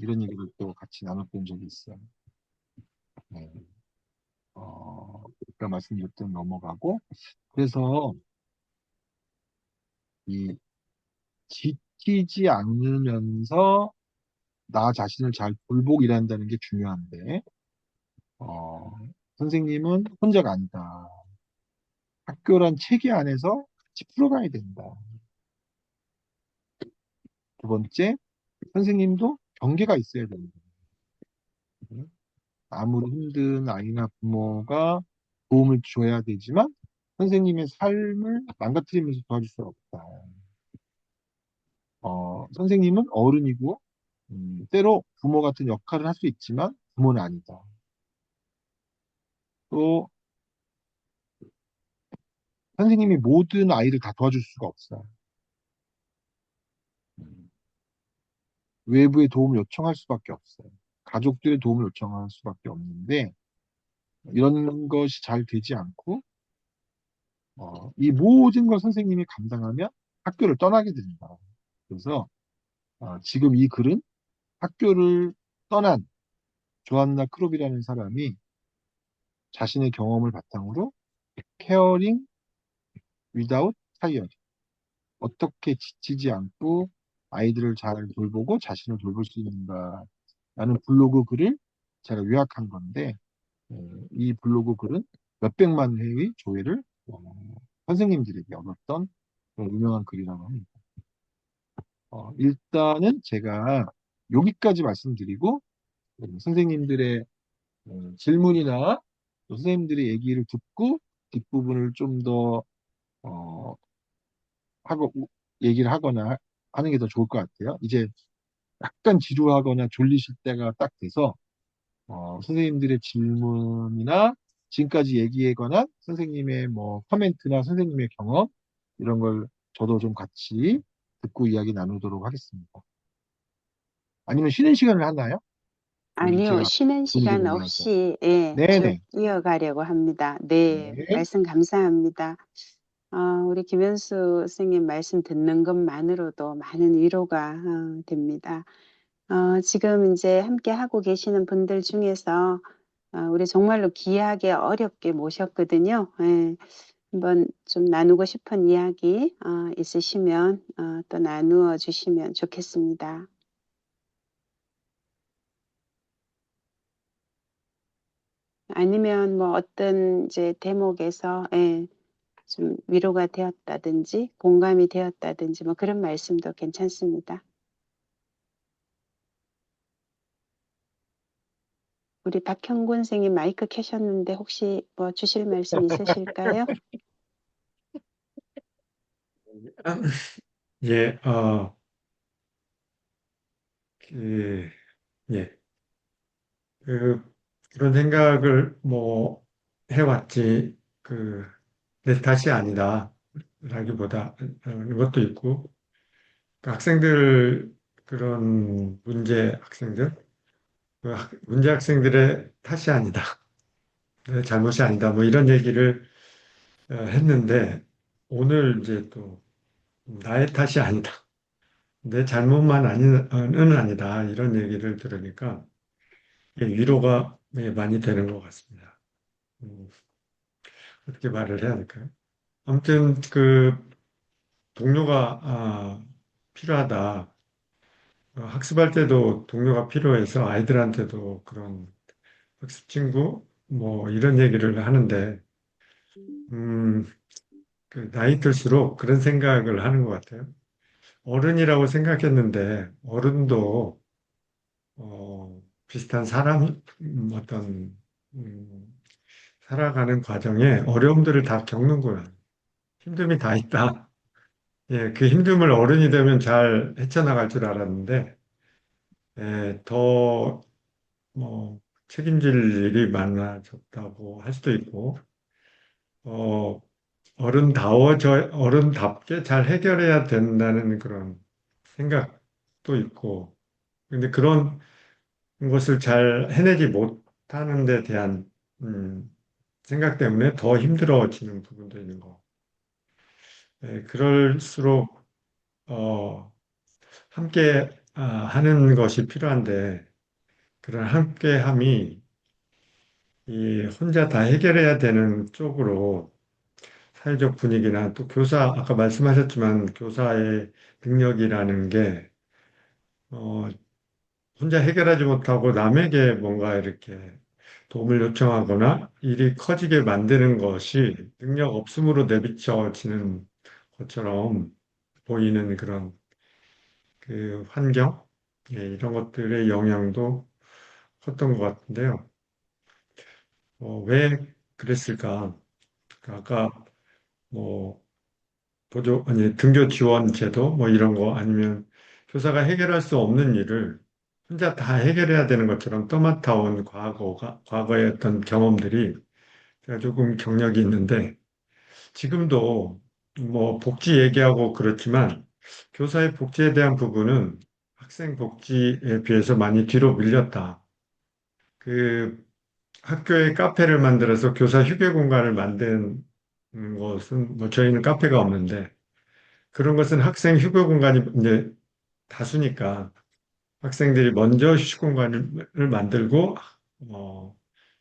이런 얘기를 또 같이 나눴던 적이 있어요. 네. 아까 말씀드렸던 넘어가고 그래서 이 지치지 않으면서 나 자신을 잘 돌보고 일한다는 게 중요한데 어, 선생님은 혼자가 아니다. 학교란 체계 안에서 같이 풀어가야 된다. 두 번째, 선생님도 경계가 있어야 된다. 아무리 힘든 아이나 부모가 도움을 줘야 되지만 선생님의 삶을 망가뜨리면서 도와줄 수 없다. 선생님은 어른이고 때로 부모 같은 역할을 할 수 있지만 부모는 아니다. 또 선생님이 모든 아이를 다 도와줄 수가 없어요. 음, 외부의 도움을 요청할 수밖에 없어요. 가족들의 도움을 요청할 수밖에 없는데 이런 것이 잘 되지 않고 이 모든 걸 선생님이 감당하면 학교를 떠나게 됩니다. 그래서 지금 이 글은 학교를 떠난 조안나 크롭이라는 사람이 자신의 경험을 바탕으로 caring without tiring 어떻게 지치지 않고 아이들을 잘 돌보고 자신을 돌볼 수 있는가라는 블로그 글을 제가 요약한 건데 이 블로그 글은 몇백만 회의 조회를 선생님들에게 얻었던 유명한 글이라고 합니다. 일단은 제가 여기까지 말씀드리고 선생님들의 질문이나 또 선생님들의 얘기를 듣고 뒷부분을 좀 더 하고 얘기를 하거나 하는 게 더 좋을 것 같아요. 이제 약간 지루하거나 졸리실 때가 딱 돼서 선생님들의 질문이나 지금까지 얘기하거나 선생님의 뭐 코멘트나 선생님의 경험 이런 걸 저도 좀 같이 듣고 이야기 나누도록 하겠습니다. 아니면 쉬는 시간을 하나요? 우리 아니요, 제가 쉬는 분위기 시간 내려가서. 없이, 예, 쭉 네네. 이어가려고 합니다. 네, 네. 말씀 감사합니다. 우리 김현수 선생님 말씀 듣는 것만으로도 많은 위로가 됩니다. 지금 이제 함께 하고 계시는 분들 중에서 우리 정말로 귀하게 어렵게 모셨거든요. 예, 한번 좀 나누고 싶은 이야기 있으시면 또 나누어 주시면 좋겠습니다. 아니면 뭐 어떤 이제 대목에서 예, 좀 위로가 되었다든지 공감이 되었다든지 뭐 그런 말씀도 괜찮습니다. 우리 박형군 선생님 마이크 켜셨는데 혹시 뭐 주실 말씀 있으실까요? 예, 그, 예, 그런 생각을 뭐 해왔지, 내 탓이 아니다. 라기보다, 이것도 있고, 그 학생들, 그런 문제 학생들, 문제 학생들의 탓이 아니다. 내 잘못이 아니다. 뭐 이런 얘기를 했는데, 오늘 이제 또 나의 탓이 아니다. 내 잘못만 은 아니다. 이런 얘기를 들으니까 위로가 많이 되는 것 같습니다. 음, 어떻게 말을 해야 될까요? 아무튼 동료가 필요하다. 학습할 때도 동료가 필요해서 아이들한테도 그런 학습 친구 뭐 이런 얘기를 하는데 음, 나이 들수록 그런 생각을 하는 것 같아요. 어른이라고 생각했는데 어른도 비슷한 어떤 음, 살아가는 과정에 어려움들을 다 겪는구나. 힘듦이 다 있다. 예, 그 힘듦을 어른이 되면 잘 헤쳐나갈 줄 알았는데, 더, 책임질 일이 많아졌다고 할 수도 있고, 어, 어른답게 잘 해결해야 된다는 그런 생각도 있고, 근데 그런 것을 잘 해내지 못하는 데 대한, 생각 때문에 더 힘들어지는 부분도 있는 거. 그럴수록, 어, 함께 하는 것이 필요한데 그런 함께함이 이 혼자 다 해결해야 되는 쪽으로 사회적 분위기나 또 아까 말씀하셨지만 교사의 능력이라는 게 어, 혼자 해결하지 못하고 남에게 뭔가 이렇게 도움을 요청하거나 일이 커지게 만드는 것이 능력 없음으로 내비쳐지는 것처럼 보이는 그런 그 환경, 이런 것들의 영향도 컸던 것 같은데요. 왜 그랬을까? 아까 뭐 등교 지원 제도 뭐 이런 거 아니면 교사가 해결할 수 없는 일을 혼자 다 해결해야 되는 것처럼 떠맡아온 과거의 어떤 경험들이 제가 조금 경력이 있는데 지금도 뭐 복지 얘기하고 그렇지만 교사의 복지에 대한 부분은 학생 복지에 비해서 많이 뒤로 밀렸다. 그 학교에 카페를 만들어서 교사 휴게 공간을 만든 것은 뭐 저희는 카페가 없는데 그런 것은 학생 휴게 공간이 이제 다수니까 학생들이 먼저 휴식 공간을 만들고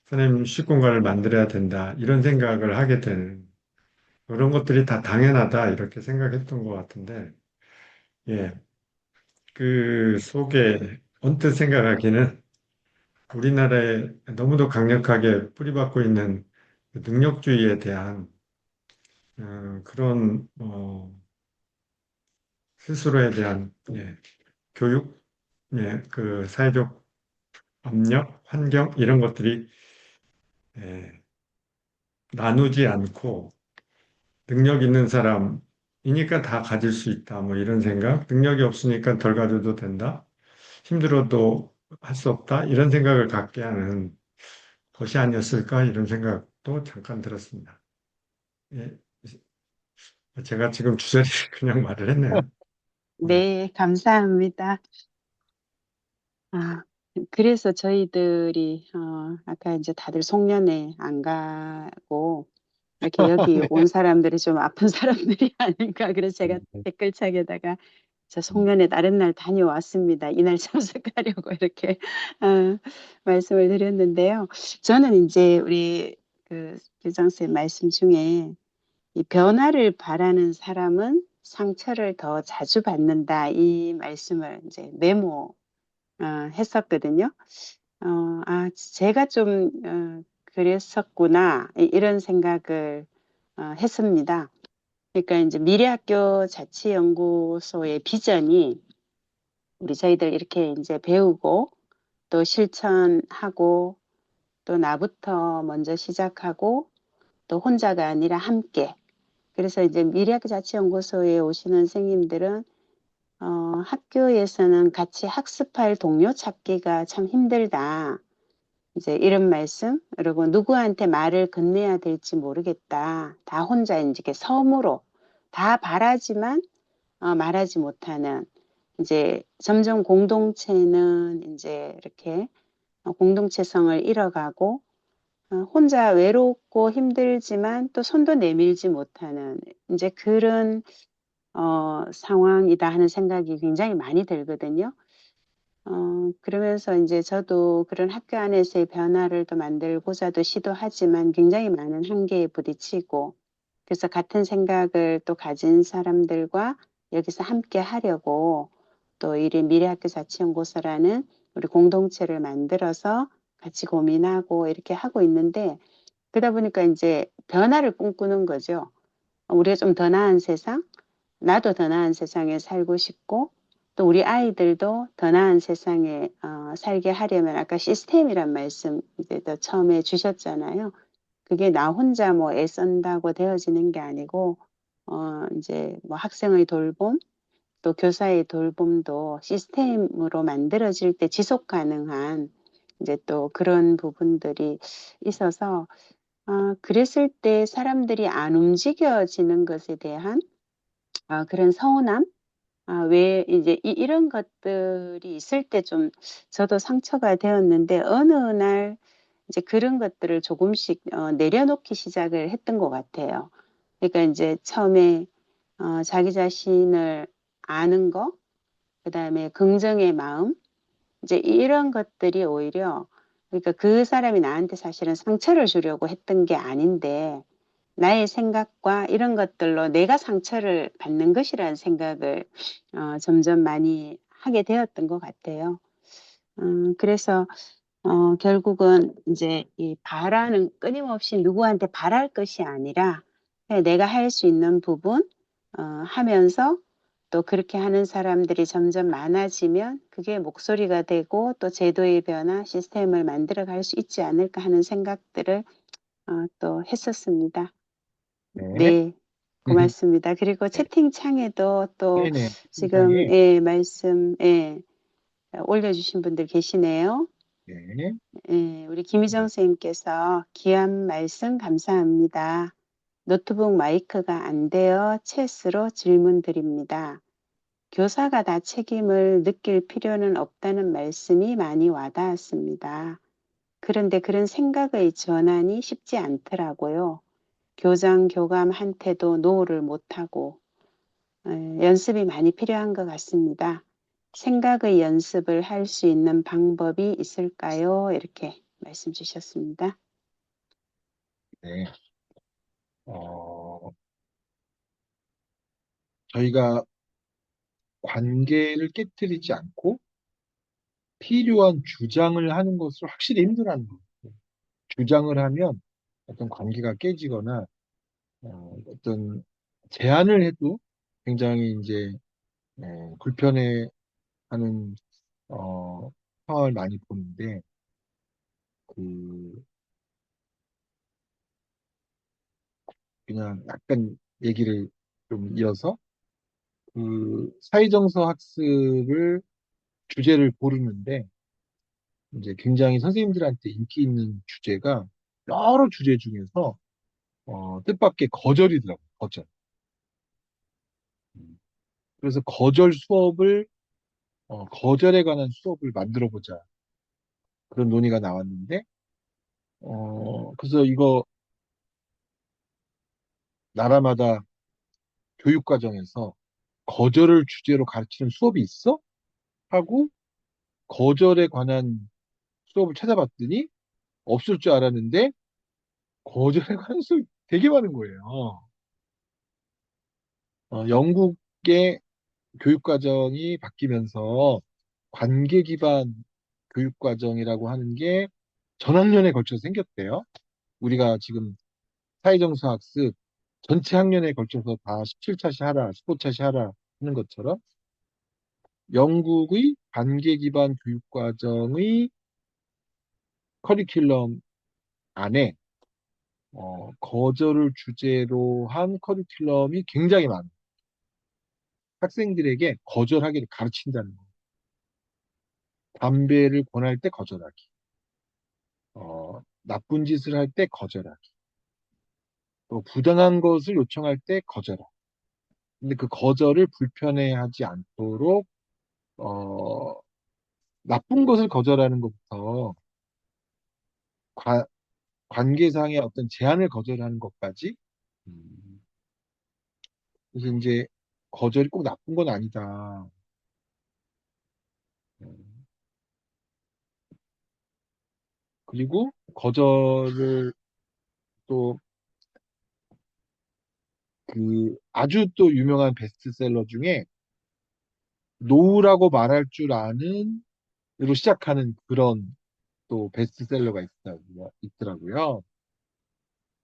선생님 휴식 공간을 만들어야 된다 이런 생각을 하게 되는 그런 것들이 다 당연하다 이렇게 생각했던 것 같은데 예, 그 속에 언뜻 생각하기는 우리나라에 너무도 강력하게 뿌리박고 있는 그 능력주의에 대한 그런 스스로에 대한 교육, 그 사회적 압력, 환경 이런 것들이 예, 나누지 않고 능력 있는 사람이니까 다 가질 수 있다. 뭐 이런 생각, 능력이 없으니까 덜 가져도 된다. 힘들어도 할 수 없다. 이런 생각을 갖게 하는 것이 아니었을까 이런 생각도 잠깐 들었습니다. 예, 제가 지금 주저리 그냥 말을 했네요. 네, 감사합니다. 아, 그래서 저희들이, 아까 이제 다들 송년회 안 가고, 이렇게 여기 온 사람들이 좀 아픈 사람들이 아닌가. 그래서 제가 댓글창에다가 저 송년회 다른 날 다녀왔습니다. 이날 참석하려고 이렇게 말씀을 드렸는데요. 저는 이제 우리 그 교장선생님 말씀 중에 이 변화를 바라는 사람은 상처를 더 자주 받는다. 이 말씀을 이제 했었거든요. 제가 좀 그랬었구나 이런 생각을 했습니다. 그러니까 이제 미래학교 자치연구소의 비전이 우리 저희들 이렇게 이제 배우고 또 실천하고 또 나부터 먼저 시작하고 또 혼자가 아니라 함께. 그래서 이제 미래학교 자치연구소에 오시는 선생님들은 학교에서는 같이 학습할 동료 찾기가 참 힘들다. 이제 이런 말씀, 그리고 누구한테 말을 건네야 될지 모르겠다. 다 혼자 이제 이렇게 섬으로 다 바라지만 말하지 못하는 이제 점점 공동체는 이제 이렇게 공동체성을 잃어가고 혼자 외롭고 힘들지만 또 손도 내밀지 못하는 이제 그런 상황이다 하는 생각이 굉장히 많이 들거든요. 그러면서 이제 저도 그런 학교 안에서의 변화를 또 만들고자도 시도하지만 굉장히 많은 한계에 부딪히고 그래서 같은 생각을 또 가진 사람들과 여기서 함께 하려고 또 이리 미래학교 자치연구소라는 우리 공동체를 만들어서 같이 고민하고 이렇게 하고 있는데 그러다 보니까 이제 변화를 꿈꾸는 거죠. 우리가 좀 더 나은 세상, 나도 더 나은 세상에 살고 싶고 또 우리 아이들도 더 나은 세상에 살게 하려면 아까 시스템이란 말씀 이제 또 처음에 주셨잖아요. 그게 나 혼자 뭐 애쓴다고 되어지는 게 아니고 이제 뭐 학생의 돌봄 또 교사의 돌봄도 시스템으로 만들어질 때 지속 가능한 이제 또 그런 부분들이 있어서 그랬을 때 사람들이 안 움직여지는 것에 대한 그런 서운함 왜 이제 이런 것들이 있을 때 좀 저도 상처가 되었는데 어느 날 이제 그런 것들을 조금씩 내려놓기 시작을 했던 것 같아요. 그러니까 이제 처음에 자기 자신을 아는 거, 그다음에 긍정의 마음, 이제 이런 것들이 오히려 그러니까 그 사람이 나한테 사실은 상처를 주려고 했던 게 아닌데 나의 생각과 이런 것들로 내가 상처를 받는 것이라는 생각을 점점 많이 하게 되었던 것 같아요. 그래서 결국은 이제 이 바라는 끊임없이 누구한테 바랄 것이 아니라 그냥 내가 할 수 있는 부분 하면서 또 그렇게 하는 사람들이 점점 많아지면 그게 목소리가 되고 또 제도의 변화, 시스템을 만들어 갈 수 있지 않을까 하는 생각들을 또 했었습니다. 네. 네, 고맙습니다. 그리고 네. 채팅창에도 또 네네. 지금 세상에. 말씀 올려주신 분들 계시네요. 네. 우리 김희정 선생님께서 귀한 말씀 감사합니다. 노트북 마이크가 안 되어 채스로 질문 드립니다. 교사가 다 책임을 느낄 필요는 없다는 말씀이 많이 와닿았습니다. 그런데 그런 생각의 전환이 쉽지 않더라고요. 교장, 교감한테도 노를 못하고 연습이 많이 필요한 것 같습니다. 생각의 연습을 할 수 있는 방법이 있을까요? 이렇게 말씀 주셨습니다. 네. 저희가 관계를 깨뜨리지 않고 필요한 주장을 하는 것을 확실히 힘들어하는 거예요. 주장을 하면 어떤 관계가 깨지거나 어떤 제안을 해도 굉장히 이제 불편해하는 상황을 많이 보는데 그 그냥 약간 얘기를 좀 이어서 사회정서 학습을 주제를 고르는데 이제 굉장히 선생님들한테 인기 있는 주제가 여러 주제 중에서 뜻밖의 거절이더라고요. 거절. 음. 그래서 거절에 관한 수업을 만들어 보자. 그런 논의가 나왔는데, 그래서 이거 나라마다 교육과정에서 거절을 주제로 가르치는 수업이 있어? 하고 거절에 관한 수업을 찾아봤더니 없을 줄 알았는데 거절에 관한 수업이 되게 많은 거예요. 영국의 교육과정이 바뀌면서 관계 기반 교육과정이라고 하는 게 전학년에 걸쳐서 생겼대요. 우리가 지금 사회정서 학습 전체 학년에 걸쳐서 다 17차시 하라, 15차시 하라 하는 것처럼 영국의 관계 기반 교육과정의 커리큘럼 안에 거절을 주제로 한 커리큘럼이 굉장히 많아요. 학생들에게 거절하기를 가르친다는 거. 담배를 권할 때 거절하기. 나쁜 짓을 할 때 거절하기. 또 부당한 것을 요청할 때 거절하기. 근데 그 거절을 불편해하지 않도록 어, 나쁜 것을 거절하는 것부터 관- 관계상의 어떤 제한을 거절하는 것까지 음, 그래서 이제 거절이 꼭 나쁜 건 아니다. 음, 그리고 거절을 또 아주 또 유명한 베스트셀러 중에 노라고 말할 줄 아는 으로 시작하는 그런 또 베스트셀러가 있더라고요.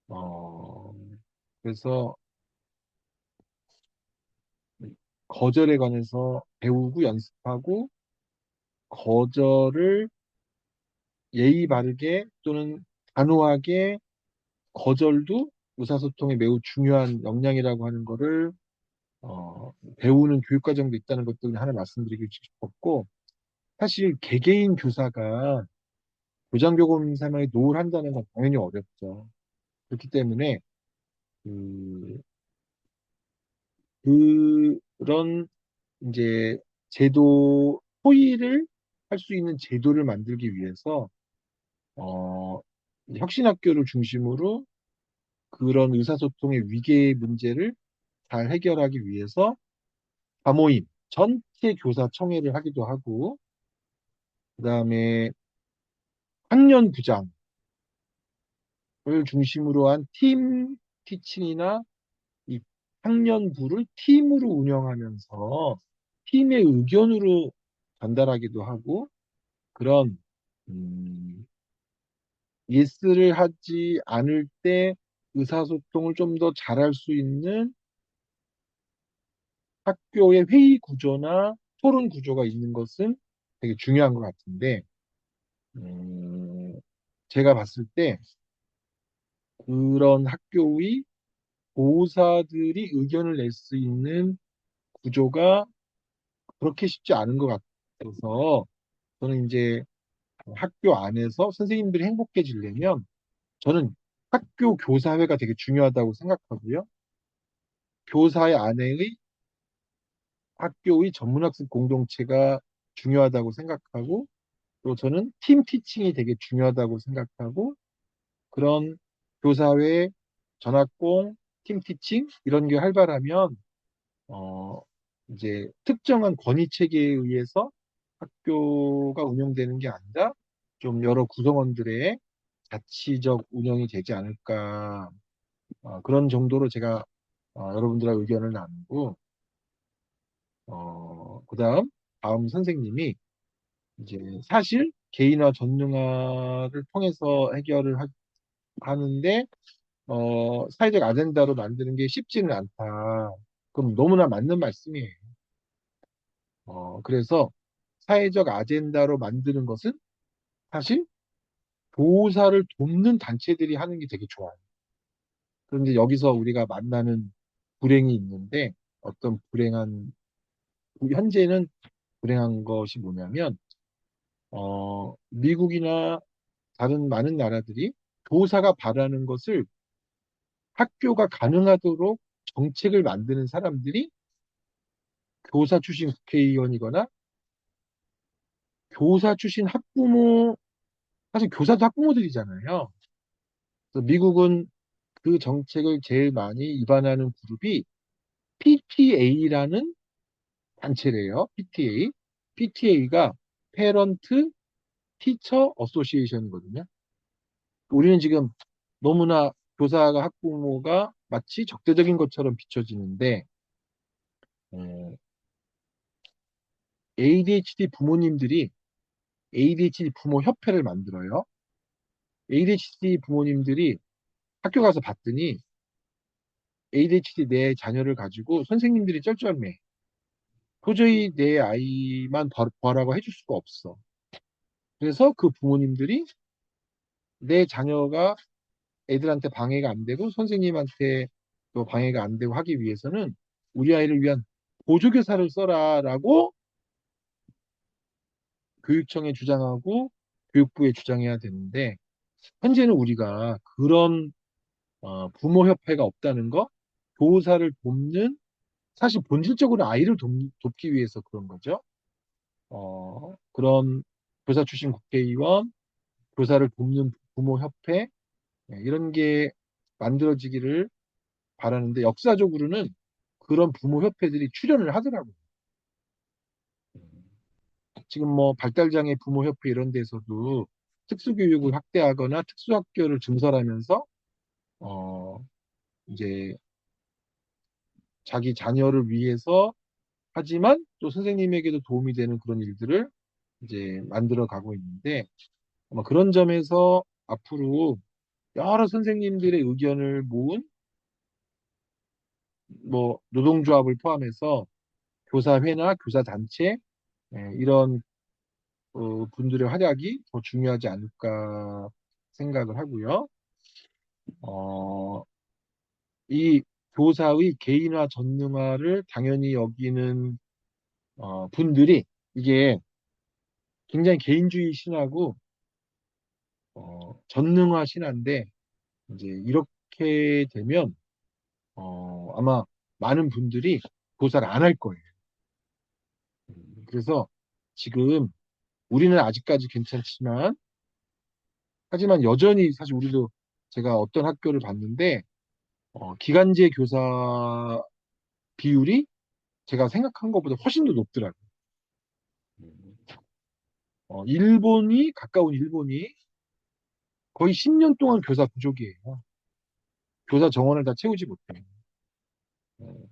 어, 그래서 거절에 관해서 배우고 연습하고 거절을 예의 바르게 또는 단호하게 거절도 의사소통에 매우 중요한 역량이라고 하는 거를 배우는 교육과정도 있다는 것도 하나 말씀드리고 싶었고 사실 개개인 교사가 교장교감 생활에 노를 한다는 건 당연히 어렵죠. 그렇기 때문에 그, 그런 이제 토의를 할 수 있는 제도를 만들기 위해서 어, 혁신학교를 중심으로 그런 의사소통의 위계 문제를 잘 해결하기 위해서 과모임, 전체 교사 청회를 하기도 하고, 그 다음에 학년 부장을 중심으로 한 팀 티칭이나 이 학년부를 팀으로 운영하면서 팀의 의견으로 전달하기도 하고, 그런, 음, 예스를 하지 않을 때 의사소통을 좀 더 잘할 수 있는 학교의 회의 구조나 토론 구조가 있는 것은 되게 중요한 것 같은데, 음, 제가 봤을 때 그런 학교의 보호사들이 의견을 낼 수 있는 구조가 그렇게 쉽지 않은 것 같아서 저는 이제 학교 안에서 선생님들이 행복해지려면 저는 학교 교사회가 되게 중요하다고 생각하고요. 교사의 안에의 학교의 전문학습 공동체가 중요하다고 생각하고 또 저는 팀 티칭이 되게 중요하다고 생각하고 그런 교사회, 전학공, 팀 티칭 이런 게 활발하면 어 이제 특정한 권위 체계에 의해서 학교가 운영되는 게 아니라 좀 여러 구성원들의 자치적 운영이 되지 않을까 그런 정도로 제가 여러분들과 의견을 나누고 그다음 다음 선생님이 이제 사실 개인화 전능화를 통해서 하는데 사회적 아젠다로 만드는 게 쉽지는 않다. 그럼 너무나 맞는 말씀이에요. 그래서 사회적 아젠다로 만드는 것은 사실 교사를 돕는 단체들이 하는 게 되게 좋아요. 그런데 여기서 우리가 만나는 불행이 있는데 어떤 현재는 불행한 것이 뭐냐면, 미국이나 다른 많은 나라들이 교사가 바라는 것을 학교가 가능하도록 정책을 만드는 사람들이 교사 출신 국회의원이거나 교사 출신 학부모, 사실 교사도 학부모들이잖아요. 그래서 미국은 그 정책을 제일 많이 위반하는 그룹이 PTA라는 단체래요. PTA. PTA가 Parent Teacher Association이거든요. 우리는 지금 너무나 교사가 학부모가 마치 적대적인 것처럼 비춰지는데, 어, ADHD 부모님들이 ADHD 부모 협회를 만들어요. ADHD 부모님들이 학교 가서 봤더니 ADHD 내 자녀를 가지고 선생님들이 쩔쩔매. 도저히 내 아이만 봐라고 해줄 수가 없어. 그래서 그 부모님들이 내 자녀가 애들한테 방해가 안 되고 선생님한테 또 방해가 안 되고 하기 위해서는 우리 아이를 위한 보조교사를 써라라고 교육청에 주장하고 교육부에 주장해야 되는데, 현재는 우리가 그런 부모협회가 없다는 거, 교사를 돕는, 사실 본질적으로 아이를 돕기 위해서 그런 거죠. 그런 교사 출신 국회의원, 교사를 돕는 부모협회, 이런 게 만들어지기를 바라는데, 역사적으로는 그런 부모협회들이 출연을 하더라고요. 지금 뭐 발달장애 부모협회 이런 데서도 특수교육을 확대하거나 특수학교를 증설하면서 어 이제 자기 자녀를 위해서, 하지만 또 선생님에게도 도움이 되는 그런 일들을 이제 만들어 가고 있는데, 아마 그런 점에서 앞으로 여러 선생님들의 의견을 모은 뭐 노동조합을 포함해서 교사회나 교사단체, 이런 분들의 활약이 더 중요하지 않을까 생각을 하고요. 어, 이 교사의 개인화 전능화를 당연히 여기는 분들이, 이게 굉장히 개인주의 신화고 전능화 신화인데, 이제 이렇게 되면 아마 많은 분들이 교사를 안 할 거예요. 그래서 지금 우리는 아직까지 괜찮지만, 하지만 여전히 사실 우리도, 제가 어떤 학교를 봤는데 기간제 교사 비율이 제가 생각한 것보다 훨씬 더 높더라고요. 가까운 일본이 거의 10년 동안 교사 부족이에요. 교사 정원을 다 채우지 못해요. 어,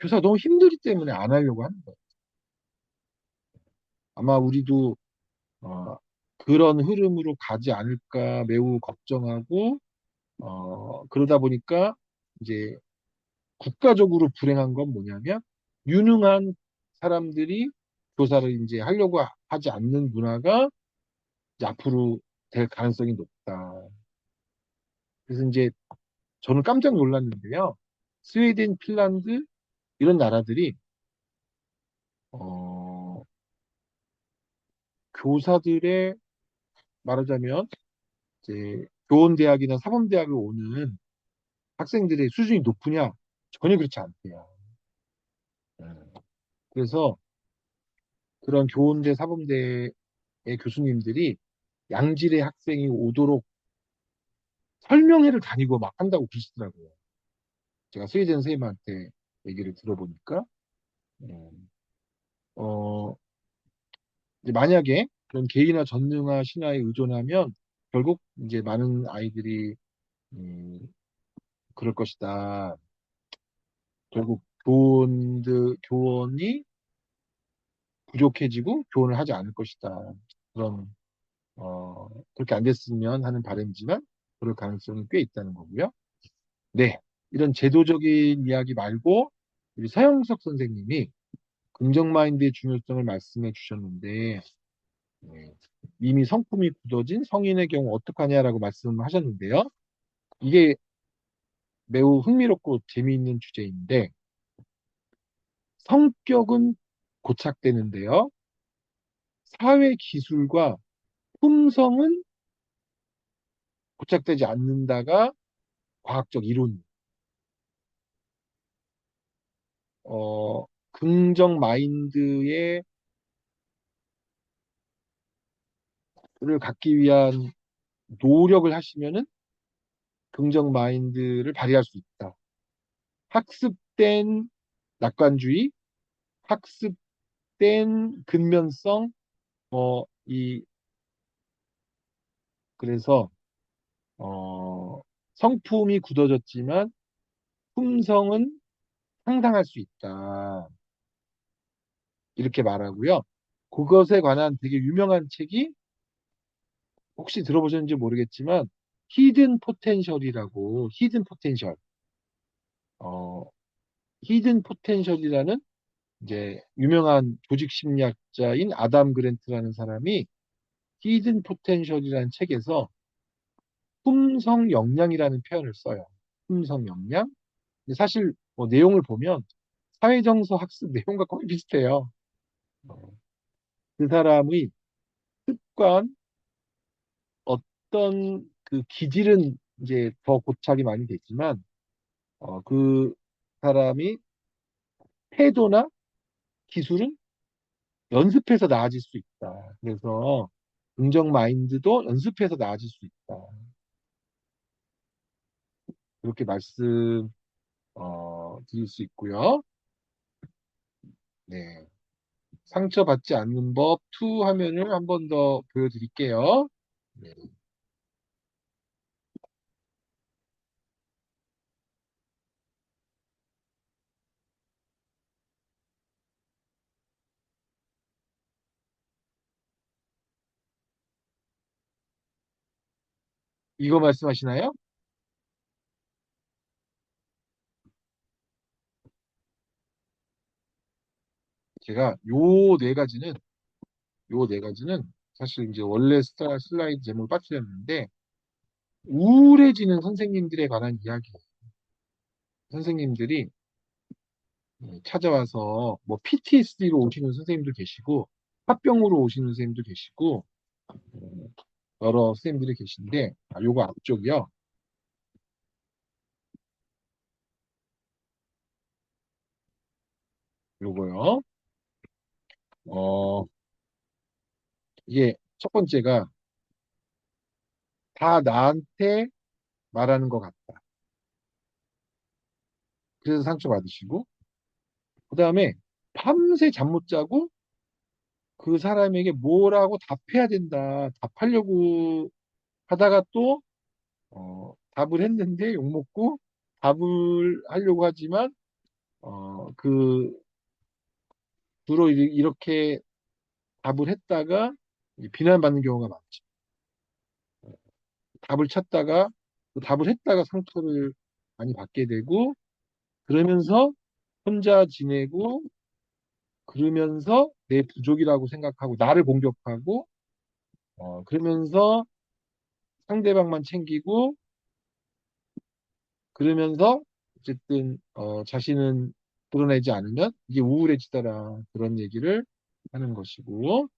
교사 너무 힘들기 때문에 안 하려고 하는 거예요. 아마 우리도 어, 그런 흐름으로 가지 않을까 매우 걱정하고, 그러다 보니까 이제 국가적으로 불행한 건 뭐냐면, 유능한 사람들이 교사를 이제 하려고 하지 않는 문화가 이제 앞으로 될 가능성이 높다. 그래서 이제 저는 깜짝 놀랐는데요. 스웨덴, 핀란드 이런 나라들이 어, 교사들의, 말하자면 이제 교원대학이나 사범대학을 오는 학생들의 수준이 높으냐? 전혀 그렇지 않대요. 네. 그래서 그런 교원대, 사범대의 교수님들이 양질의 학생이 오도록 설명회를 다니고 막 한다고 그러시더라고요. 제가 스웨덴 선생님한테 얘기를 들어보니까, 음, 어, 이제 만약에 그런 개인화 전능화 신화에 의존하면 결국 이제 많은 아이들이 음, 그럴 것이다. 결국 교원이 부족해지고 교원을 하지 않을 것이다. 그런 그렇게 안 됐으면 하는 바람이지만 그럴 가능성이 꽤 있다는 거고요. 네, 이런 제도적인 이야기 말고 우리 서영석 선생님이 긍정 마인드의 중요성을 말씀해 주셨는데, 네, 이미 성품이 굳어진 성인의 경우 어떡하냐라고 말씀하셨는데요. 이게 매우 흥미롭고 재미있는 주제인데, 성격은 고착되는데요. 사회 기술과 품성은 고착되지 않는다가 과학적 이론. 긍정 마인드의 를 갖기 위한 노력을 하시면은 긍정 마인드를 발휘할 수 있다. 학습된 낙관주의, 학습된 근면성, 이 그래서 성품이 굳어졌지만 품성은 상상할 수 있다. 이렇게 말하고요. 그것에 관한 되게 유명한 책이 혹시 들어보셨는지 모르겠지만 히든 포텐셜이라고 어, 히든 포텐셜이라는 이제 유명한 조직 심리학자인 아담 그랜트라는 사람이 히든 포텐셜이라는 책에서 품성 역량이라는 표현을 써요. 품성 역량. 근데 사실 뭐 내용을 보면 사회정서 학습 내용과 거의 비슷해요. 어, 그 사람의 습관, 어떤 그 기질은 이제 더 고착이 많이 됐지만, 그 사람이 태도나 기술은 연습해서 나아질 수 있다. 그래서 긍정 마인드도 연습해서 나아질 수 있다. 그렇게 드릴 수 있고요. 네. 상처받지 않는 법 2 화면을 한 번 더 보여드릴게요. 네. 이거 말씀하시나요? 제가 요 네 가지는 사실 이제 원래 슬라이드 제목을 빠뜨렸는데, 우울해지는 선생님들에 관한 이야기예요. 선생님들이 찾아와서 뭐 PTSD로 오시는 선생님도 계시고, 화병으로 오시는 선생님도 계시고, 음, 여러 선생님들이 계신데, 요거 앞쪽이요. 요거요. 어, 이게 첫 번째가 다 나한테 말하는 것 같다. 그래서 상처받으시고, 그 다음에 밤새 잠 못 자고 그 사람에게 뭐라고 답해야 된다. 답하려고 하다가 또, 답을 했는데 욕먹고 답을 하려고 하지만, 주로 이렇게 답을 했다가 비난받는 경우가 많죠. 답을 찾다가 또 답을 했다가 상처를 많이 받게 되고, 그러면서 혼자 지내고, 그러면서 내 부족이라고 생각하고 나를 공격하고, 그러면서 상대방만 챙기고, 그러면서 어쨌든 자신은 드러내지 않으면 이게 우울해지더라, 그런 얘기를 하는 것이고,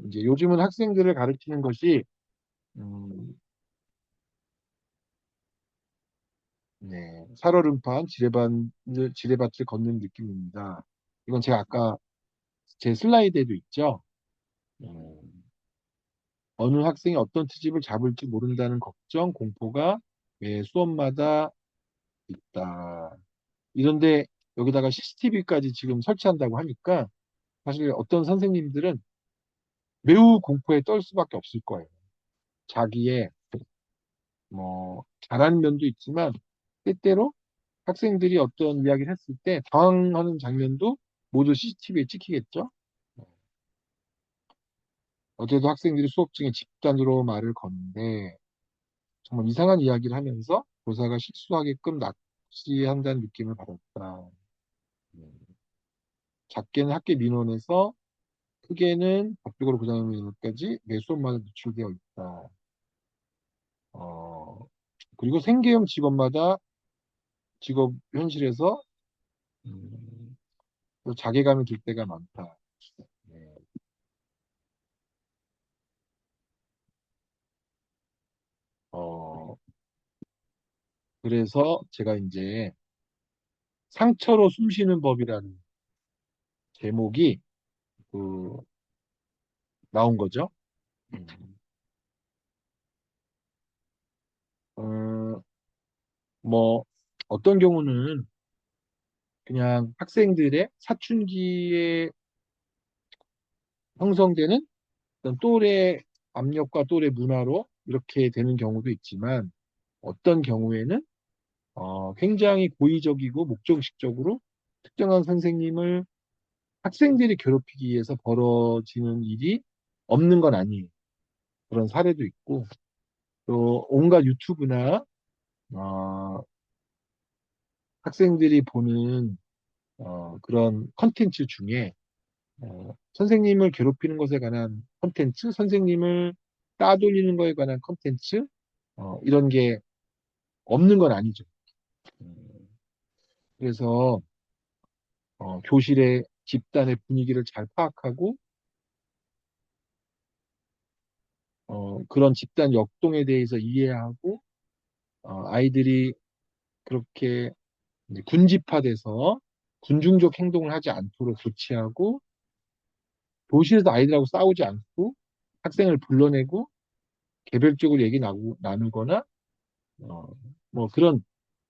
이제 요즘은 학생들을 가르치는 것이 음, 네, 살얼음판 지뢰밭을 걷는 느낌입니다. 이건 제가 아까 제 슬라이드에도 있죠. 음, 어느 학생이 어떤 트집을 잡을지 모른다는 걱정, 공포가 매 수업마다 있다. 이런데 여기다가 CCTV까지 지금 설치한다고 하니까 사실 어떤 선생님들은 매우 공포에 떨 수밖에 없을 거예요. 자기의 뭐 잘하는 면도 있지만 때때로 학생들이 어떤 이야기를 했을 때 당황하는 장면도 모두 CCTV에 찍히겠죠. 어제도 학생들이 수업 중에 집단으로 말을 거는데 정말 이상한 이야기를 하면서 교사가 실수하게끔 낚시한다는 느낌을 받았다. 작게는 학계 민원에서 크게는 법적으로 부당한 일까지 매 수업마다 노출되어 있다. 어, 그리고 생계형 직업마다 직업 현실에서 음, 또 자괴감이 들 때가 많다. 네. 어, 그래서 제가 이제 상처로 숨쉬는 법이라는 제목이 그 나온 거죠. 음, 어, 뭐 어떤 경우는 그냥 학생들의 사춘기에 형성되는 어떤 또래 압력과 또래 문화로 이렇게 되는 경우도 있지만 어떤 경우에는 굉장히 고의적이고 목적식적으로 특정한 선생님을 학생들이 괴롭히기 위해서 벌어지는 일이 없는 건 아니에요. 그런 사례도 있고 또 온갖 유튜브나 어, 학생들이 보는 그런 컨텐츠 중에 선생님을 괴롭히는 것에 관한 컨텐츠, 선생님을 따돌리는 것에 관한 컨텐츠 이런 게 없는 건 아니죠. 음, 그래서 교실의 집단의 분위기를 잘 파악하고 그런 집단 역동에 대해서 이해하고 아이들이 그렇게 이제 군집화돼서 군중적 행동을 하지 않도록 조치하고 교실에서 아이들하고 싸우지 않고 학생을 불러내고 개별적으로 나누거나 어, 뭐 그런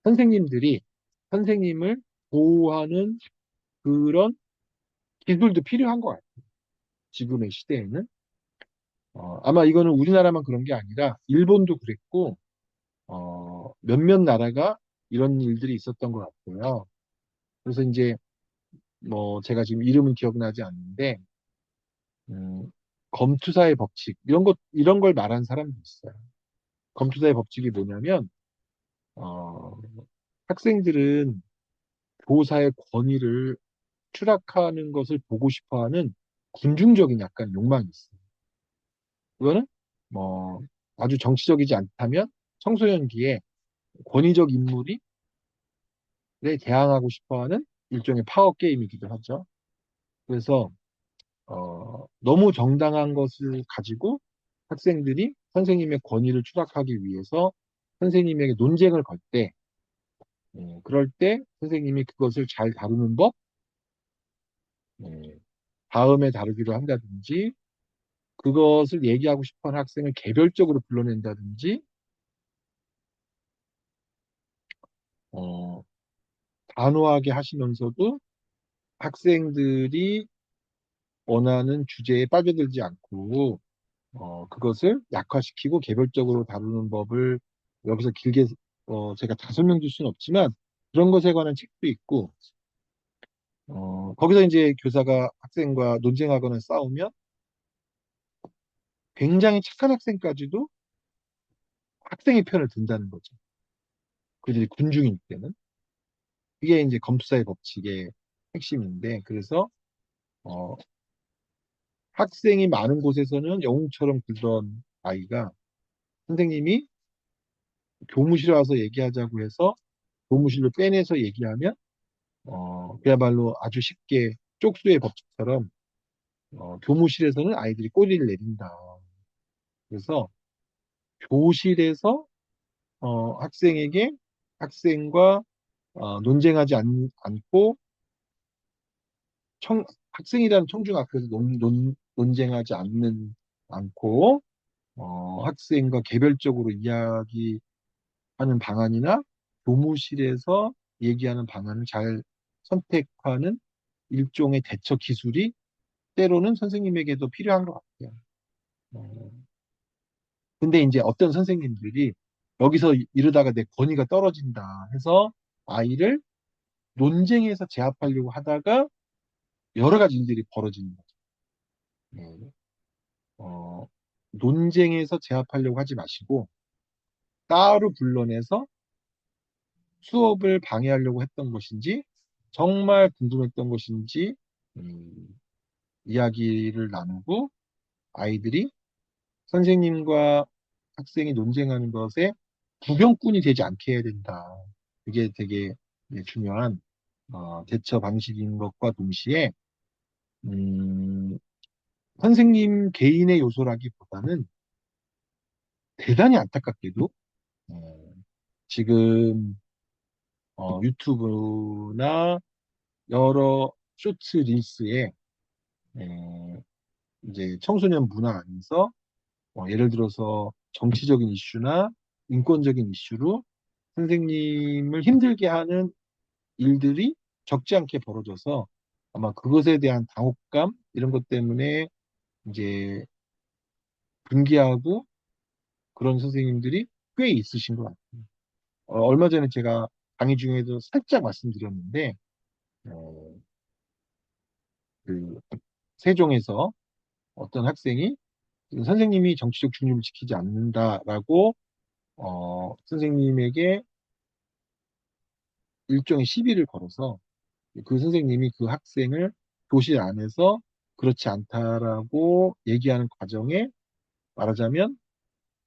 선생님들이 선생님을 보호하는 그런 기술도 필요한 것 같아요. 지금의 시대에는. 아마 이거는 우리나라만 그런 게 아니라 일본도 그랬고 몇몇 나라가 이런 일들이 있었던 것 같고요. 그래서 이제 뭐 제가 지금 이름은 기억나지 않는데 음, 검투사의 법칙 이런 걸 말한 사람도 있어요. 검투사의 법칙이 뭐냐면 어, 학생들은 교사의 권위를 추락하는 것을 보고 싶어하는 군중적인 약간 욕망이 있어요. 그거는 뭐 아주 정치적이지 않다면 청소년기에 권위적 인물이 대항하고 싶어하는 일종의 파워 게임이기도 하죠. 그래서 너무 정당한 것을 가지고 학생들이 선생님의 권위를 추락하기 위해서 선생님에게 논쟁을 걸 때, 그럴 때 선생님이 그것을 잘 다루는 법, 예, 다음에 다루기로 한다든지, 그것을 얘기하고 싶어하는 학생을 개별적으로 불러낸다든지, 어, 단호하게 하시면서도 학생들이 원하는 주제에 빠져들지 않고, 그것을 약화시키고 개별적으로 다루는 법을 여기서 길게, 제가 다 설명드릴 수는 없지만, 그런 것에 관한 책도 있고, 거기서 이제 교사가 학생과 논쟁하거나 싸우면 굉장히 착한 학생까지도 학생의 편을 든다는 거죠. 그들이 군중일 때는. 그게 이제 검투사의 법칙의 핵심인데, 그래서, 어, 학생이 많은 곳에서는 영웅처럼 굴던 아이가 선생님이 교무실에 와서 얘기하자고 해서 교무실로 빼내서 얘기하면, 그야말로 아주 쉽게 쪽수의 법칙처럼, 교무실에서는 아이들이 꼬리를 내린다. 그래서 교실에서, 학생에게 학생과 논쟁하지 않고 학생이라는 청중 앞에서 논쟁하지 않고 학생과 개별적으로 이야기하는 방안이나 교무실에서 얘기하는 방안을 잘 선택하는 일종의 대처 기술이 때로는 선생님에게도 필요한 것 같아요. 어, 근데 이제 어떤 선생님들이 여기서 이러다가 내 권위가 떨어진다 해서 아이를 논쟁에서 제압하려고 하다가 여러 가지 일들이 벌어지는 거죠. 네. 논쟁에서 제압하려고 하지 마시고 따로 불러내서 수업을 방해하려고 했던 것인지 정말 궁금했던 것인지 이야기를 나누고 아이들이 선생님과 학생이 논쟁하는 것에 구경꾼이 되지 않게 해야 된다. 그게 되게 중요한 대처 방식인 것과 동시에 음, 선생님 개인의 요소라기보다는 대단히 안타깝게도 지금 유튜브나 여러 쇼츠 릴스에 에, 이제 청소년 문화 안에서 예를 들어서 정치적인 이슈나 인권적인 이슈로 선생님을 힘들게 하는 일들이 적지 않게 벌어져서 아마 그것에 대한 당혹감 이런 것 때문에 이제 분개하고 그런 선생님들이 꽤 있으신 것 같아요. 얼마 전에 제가 강의 중에도 살짝 말씀드렸는데 어, 그 세종에서 어떤 학생이 선생님이 정치적 중립을 지키지 않는다라고 선생님에게 일종의 시비를 걸어서 그 선생님이 그 학생을 교실 안에서 그렇지 않다라고 얘기하는 과정에 말하자면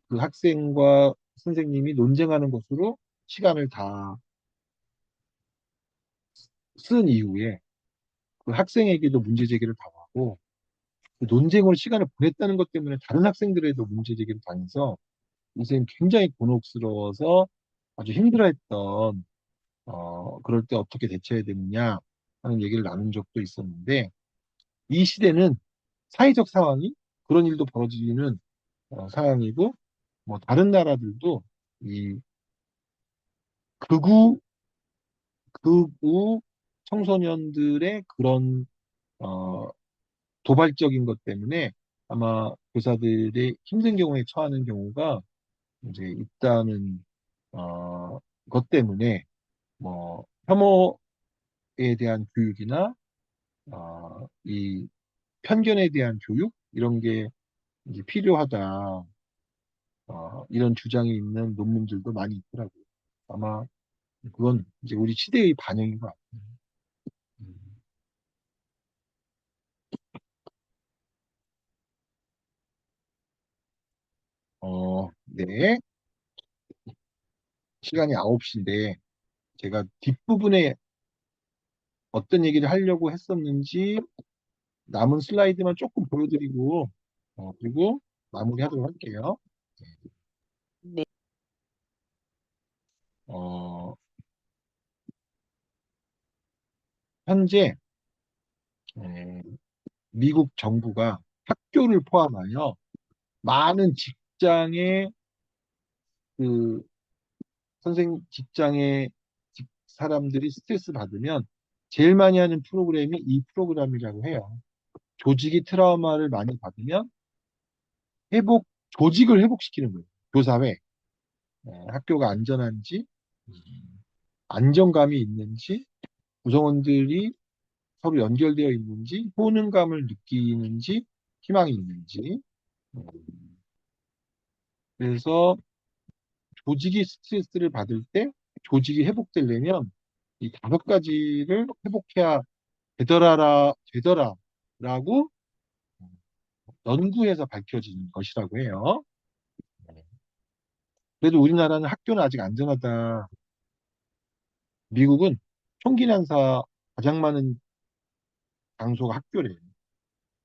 그 학생과 선생님이 논쟁하는 것으로 시간을 다 쓴 이후에 그 학생에게도 문제 제기를 당하고 그 논쟁으로 시간을 보냈다는 것 때문에 다른 학생들에도 문제 제기를 당해서 선생님 굉장히 곤혹스러워서 아주 힘들어했던 그럴 때 어떻게 대처해야 되느냐 하는 얘기를 나눈 적도 있었는데 이 시대는 사회적 상황이 그런 일도 벌어지는 상황이고 뭐 다른 나라들도 이 극우 청소년들의 그런 어, 도발적인 것 때문에 아마 교사들이 힘든 경우에 처하는 경우가 이제 있다는 것 때문에 뭐 혐오에 대한 교육이나 이 편견에 대한 교육 이런 게 이제 필요하다. 이런 주장이 있는 논문들도 많이 있더라고요. 아마 그건 이제 우리 시대의 반영인 것 같아요. 음. 네. 시간이 9시인데 제가 뒷부분에 어떤 얘기를 하려고 했었는지 남은 슬라이드만 조금 보여드리고 그리고 마무리하도록 할게요. 네. 어, 현재 에, 미국 정부가 학교를 포함하여 많은 직장의 그 직장의 사람들이 스트레스 받으면 제일 많이 하는 프로그램이 이 프로그램이라고 해요. 조직이 트라우마를 많이 받으면 회복, 조직을 회복시키는 거예요. 교사회, 학교가 안전한지, 음, 안정감이 있는지, 구성원들이 서로 연결되어 있는지, 효능감을 느끼는지, 희망이 있는지. 음, 그래서 조직이 스트레스를 받을 때 조직이 회복되려면 이 5가지를 회복해야 되더라라고 연구에서 밝혀진 것이라고 해요. 그래도 우리나라는 학교는 아직 안전하다. 미국은 총기 난사 가장 많은 장소가 학교래요.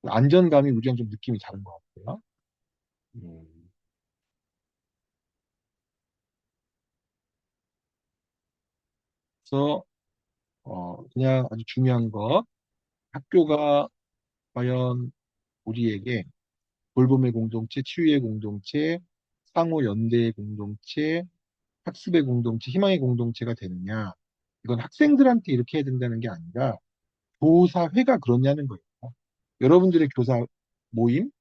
안전감이 우리랑 좀 느낌이 다른 것 같아요. 음, 그래서 그냥 아주 중요한 것, 학교가 과연 우리에게 돌봄의 공동체, 치유의 공동체, 상호 연대의 공동체, 학습의 공동체, 희망의 공동체가 되느냐. 이건 학생들한테 이렇게 해야 된다는 게 아니라 교사회가 그러냐는 거예요. 여러분들의 교사 모임,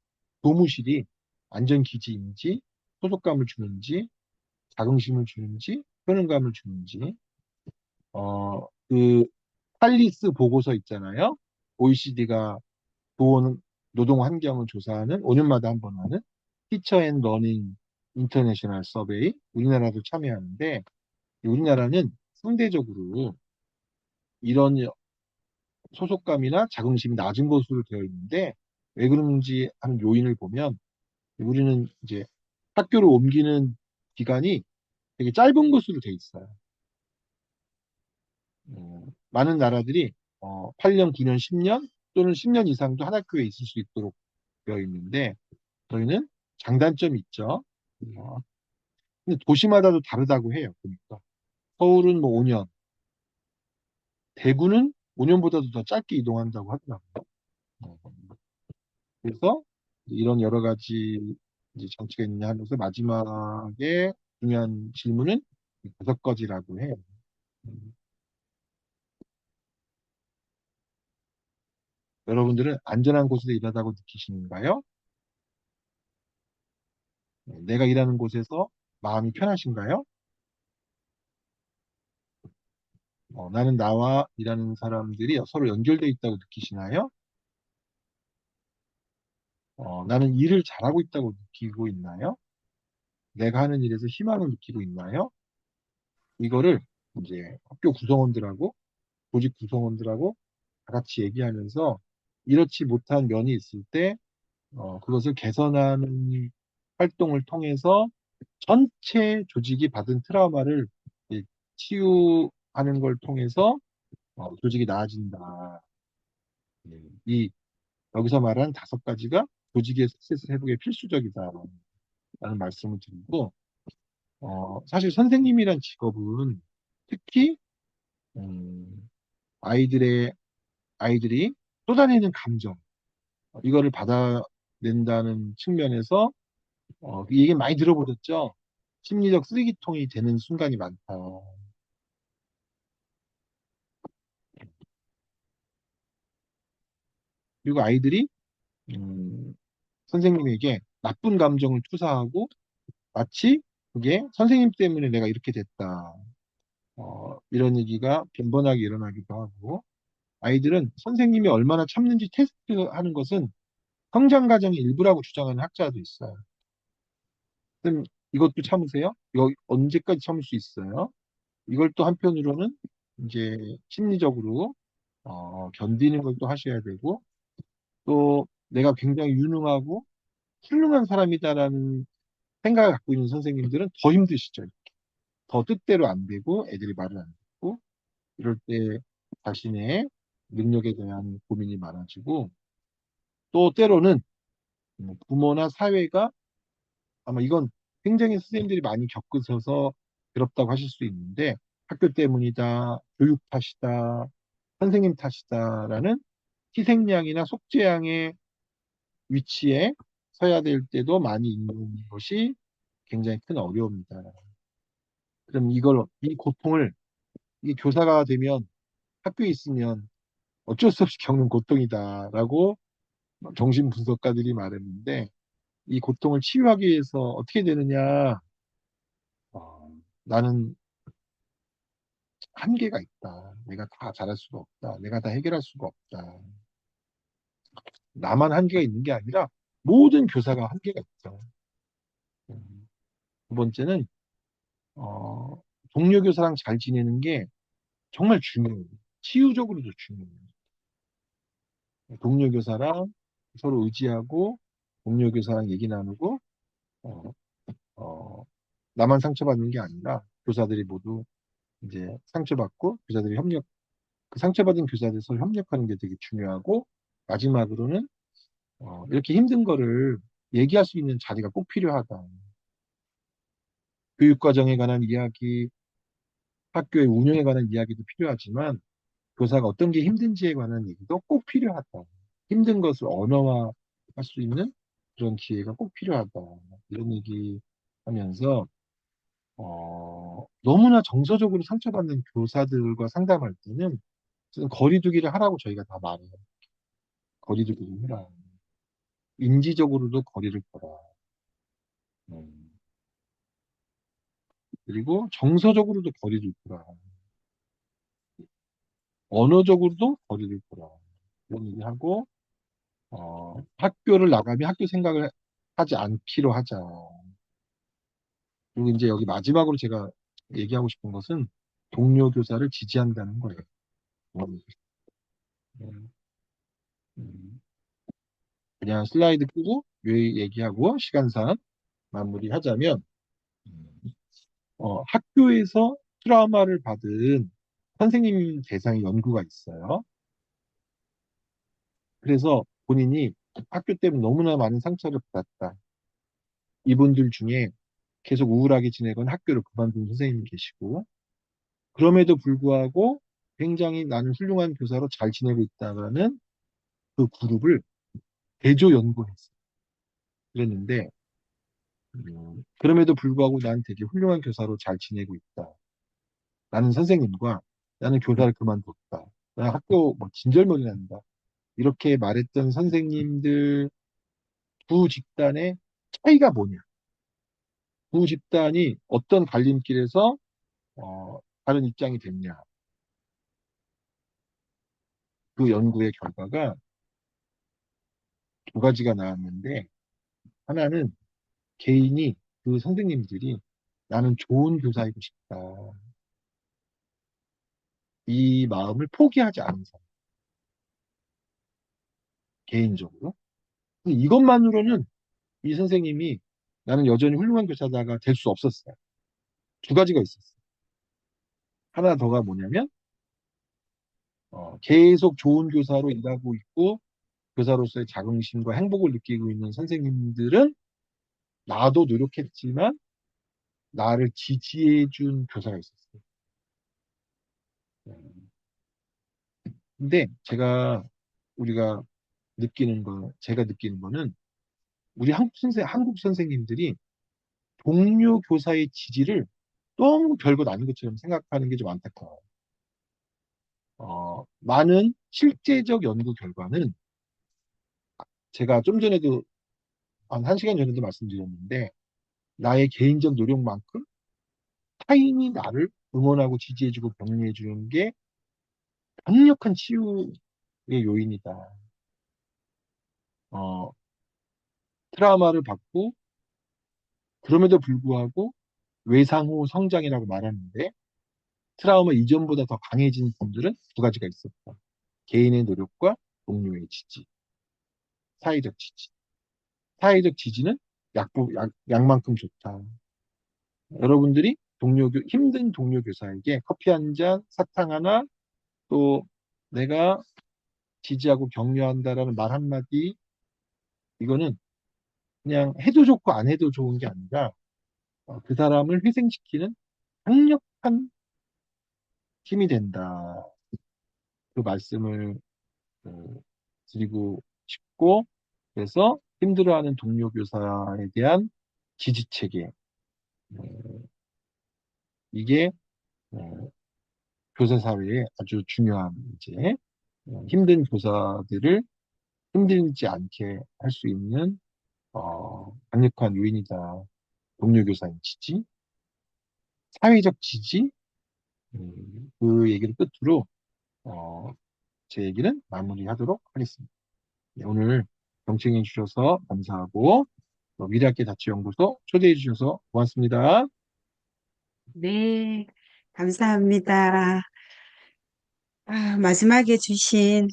교무실이 안전기지인지, 소속감을 주는지, 자긍심을 주는지, 효능감을 주는지, 그, 탈리스 보고서 있잖아요. OECD가 교원 노동 환경을 조사하는 5년마다 한 번 하는 티처 앤 러닝 인터내셔널 서베이 우리나라도 참여하는데 우리나라는 상대적으로 이런 소속감이나 자긍심이 낮은 것으로 되어 있는데 왜 그런지 하는 요인을 보면 우리는 이제 학교를 옮기는 기간이 되게 짧은 것으로 되어 있어요. 많은 나라들이 8년, 9년, 10년 또는 10년 이상도 한 학교에 있을 수 있도록 되어 있는데 저희는 장단점이 있죠. 어, 근데 도시마다도 다르다고 해요. 보니까 서울은 뭐 5년, 대구는 5년보다도 더 짧게 이동한다고 하더라고요. 어, 그래서 이런 여러 가지 이제 정치가 있냐 하면서 마지막에 중요한 질문은 5가지라고 해요. 음, 여러분들은 안전한 곳에서 일하다고 느끼시는가요? 내가 일하는 곳에서 마음이 편하신가요? 나는 나와 일하는 사람들이 서로 연결되어 있다고 느끼시나요? 나는 일을 잘하고 있다고 느끼고 있나요? 내가 하는 일에서 희망을 느끼고 있나요? 이거를 이제 학교 구성원들하고 조직 구성원들하고 다 같이 얘기하면서 이렇지 못한 면이 있을 때 그것을 개선하는 활동을 통해서 전체 조직이 받은 트라우마를 이제 치유하는 걸 통해서 조직이 나아진다. 예, 이 여기서 말한 5가지가 조직의 सक्세스 회복에 필수적이다라는 말씀을 드리고 사실 선생님이란 직업은 특히 음, 아이들의 아이들이 쏟아내는 감정 이거를 받아낸다는 측면에서 이 얘기 많이 들어보셨죠? 심리적 쓰레기통이 되는 순간이 많다. 그리고 아이들이 음, 선생님에게 나쁜 감정을 투사하고 마치 그게 선생님 때문에 내가 이렇게 됐다. 이런 얘기가 빈번하게 일어나기도 하고 아이들은 선생님이 얼마나 참는지 테스트하는 것은 성장 과정의 일부라고 주장하는 학자도 있어요. 선생님 이것도 참으세요? 이거 언제까지 참을 수 있어요? 이걸 또 한편으로는 이제 심리적으로 견디는 걸 또 하셔야 되고 또 내가 굉장히 유능하고 훌륭한 사람이다라는 생각을 갖고 있는 선생님들은 더 힘드시죠. 더 뜻대로 안 되고 애들이 말을 안 듣고 이럴 때 자신의 능력에 대한 고민이 많아지고 또 때로는 부모나 사회가 아마 이건 굉장히 선생님들이 많이 겪으셔서 괴롭다고 하실 수 있는데 학교 때문이다, 교육 탓이다, 선생님 탓이다라는 희생양이나 속죄양의 위치에 서야 될 때도 많이 있는 것이 굉장히 큰 어려움이다. 그럼 이 고통을, 이 교사가 되면 학교에 있으면 어쩔 수 없이 겪는 고통이다라고 정신분석가들이 말했는데 이 고통을 치유하기 위해서 어떻게 되느냐? 나는 한계가 있다. 내가 다 잘할 수가 없다. 내가 다 해결할 수가 없다. 나만 한계가 있는 게 아니라 모든 교사가 한계가 있죠. 음, 두 번째는 어, 동료 교사랑 잘 지내는 게 정말 중요해요. 치유적으로도 중요해요. 동료 교사랑 서로 의지하고 동료 교사랑 얘기 나누고 어, 어, 나만 상처받는 게 아니라 교사들이 모두 이제 상처받고 교사들이 그 상처받은 교사들 서로 협력하는 게 되게 중요하고 마지막으로는 이렇게 힘든 거를 얘기할 수 있는 자리가 꼭 필요하다. 교육과정에 관한 이야기, 학교의 운영에 관한 이야기도 필요하지만 교사가 어떤 게 힘든지에 관한 얘기도 꼭 필요하다. 힘든 것을 언어화할 수 있는 그런 기회가 꼭 필요하다. 이런 얘기 하면서 너무나 정서적으로 상처받는 교사들과 상담할 때는 거리두기를 하라고 저희가 다 말해요. 거리두기를 해라. 인지적으로도 거리를 둬라. 음, 그리고 정서적으로도 거리를 둬라. 언어적으로도 거리를 둬라. 이런 얘기하고 학교를 나가면 학교 생각을 하지 않기로 하자. 그리고 이제 여기 마지막으로 제가 얘기하고 싶은 것은 동료 교사를 지지한다는 거예요. 음, 음, 그냥 슬라이드 끄고 얘기하고 시간상 마무리하자면 학교에서 트라우마를 받은 선생님 대상의 연구가 있어요. 그래서 본인이 학교 때문에 너무나 많은 상처를 받았다. 이분들 중에 계속 우울하게 지내건 학교를 그만둔 선생님이 계시고, 그럼에도 불구하고 굉장히 나는 훌륭한 교사로 잘 지내고 있다는 그 그룹을 대조 연구했어요. 그랬는데, 그럼에도 불구하고 난 되게 훌륭한 교사로 잘 지내고 있다. 나는 선생님과 나는 교사를 그만뒀다. 나 학교 뭐 진절머리 난다. 이렇게 말했던 선생님들 두 집단의 차이가 뭐냐? 두 집단이 어떤 갈림길에서 다른 입장이 됐냐? 그 연구의 결과가 두 가지가 나왔는데 하나는 개인이 그 선생님들이 나는 좋은 교사이고 싶다. 이 마음을 포기하지 않은 사람, 개인적으로. 근데 이것만으로는 이 선생님이 나는 여전히 훌륭한 교사다가 될 수 없었어요. 두 가지가 있었어요. 하나 더가 뭐냐면 계속 좋은 교사로 일하고 있고 교사로서의 자긍심과 행복을 느끼고 있는 선생님들은 나도 노력했지만 나를 지지해준 교사가 있었어요. 근데 제가 느끼는 거는 우리 한국 선생님들이 동료 교사의 지지를 너무 별것 아닌 것처럼 생각하는 게 좀 안타까워요. 많은 실제적 연구 결과는 제가 좀 전에도 한 1시간 전에도 말씀드렸는데 나의 개인적 노력만큼 타인이 나를 응원하고 지지해주고 격려해주는 게 강력한 치유의 요인이다. 어, 트라우마를 받고 그럼에도 불구하고 외상 후 성장이라고 말하는데 트라우마 이전보다 더 강해진 분들은 두 가지가 있었다. 개인의 노력과 동료의 지지, 사회적 지지. 사회적 지지는 약만큼 좋다. 여러분들이 힘든 동료 교사에게 커피 한 잔, 사탕 하나, 또 내가 지지하고 격려한다라는 말 한마디, 이거는 그냥 해도 좋고 안 해도 좋은 게 아니라 그 사람을 회생시키는 강력한 힘이 된다. 그 말씀을 어, 드리고 싶고, 그래서 힘들어하는 동료 교사에 대한 지지 체계, 어, 이게 어, 교사 사회에 아주 중요한 이제 힘든 교사들을 힘들지 않게 할 수 있는 강력한 요인이다. 동료 교사의 지지, 사회적 지지, 그 얘기를 끝으로 어, 제 얘기는 마무리하도록 하겠습니다. 네, 오늘 경청해 주셔서 감사하고 미래학교 자치연구소 초대해 주셔서 고맙습니다. 네, 감사합니다. 마지막에 주신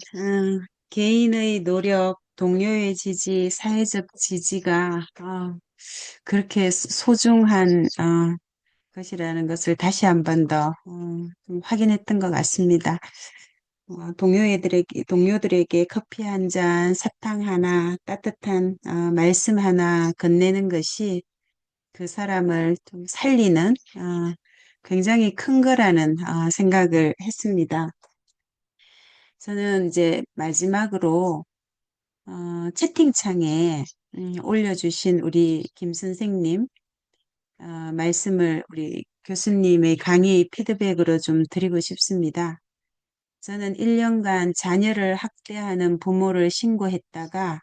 개인의 노력, 동료의 지지, 사회적 지지가 그렇게 소중한 것이라는 것을 다시 한번 더 좀 확인했던 것 같습니다. 동료들에게 커피 한 잔, 사탕 하나, 따뜻한 말씀 하나 건네는 것이 그 사람을 좀 살리는 굉장히 큰 거라는 생각을 했습니다. 저는 이제 마지막으로 채팅창에 올려주신 우리 김 선생님 말씀을 우리 교수님의 강의 피드백으로 좀 드리고 싶습니다. 저는 1년간 자녀를 학대하는 부모를 신고했다가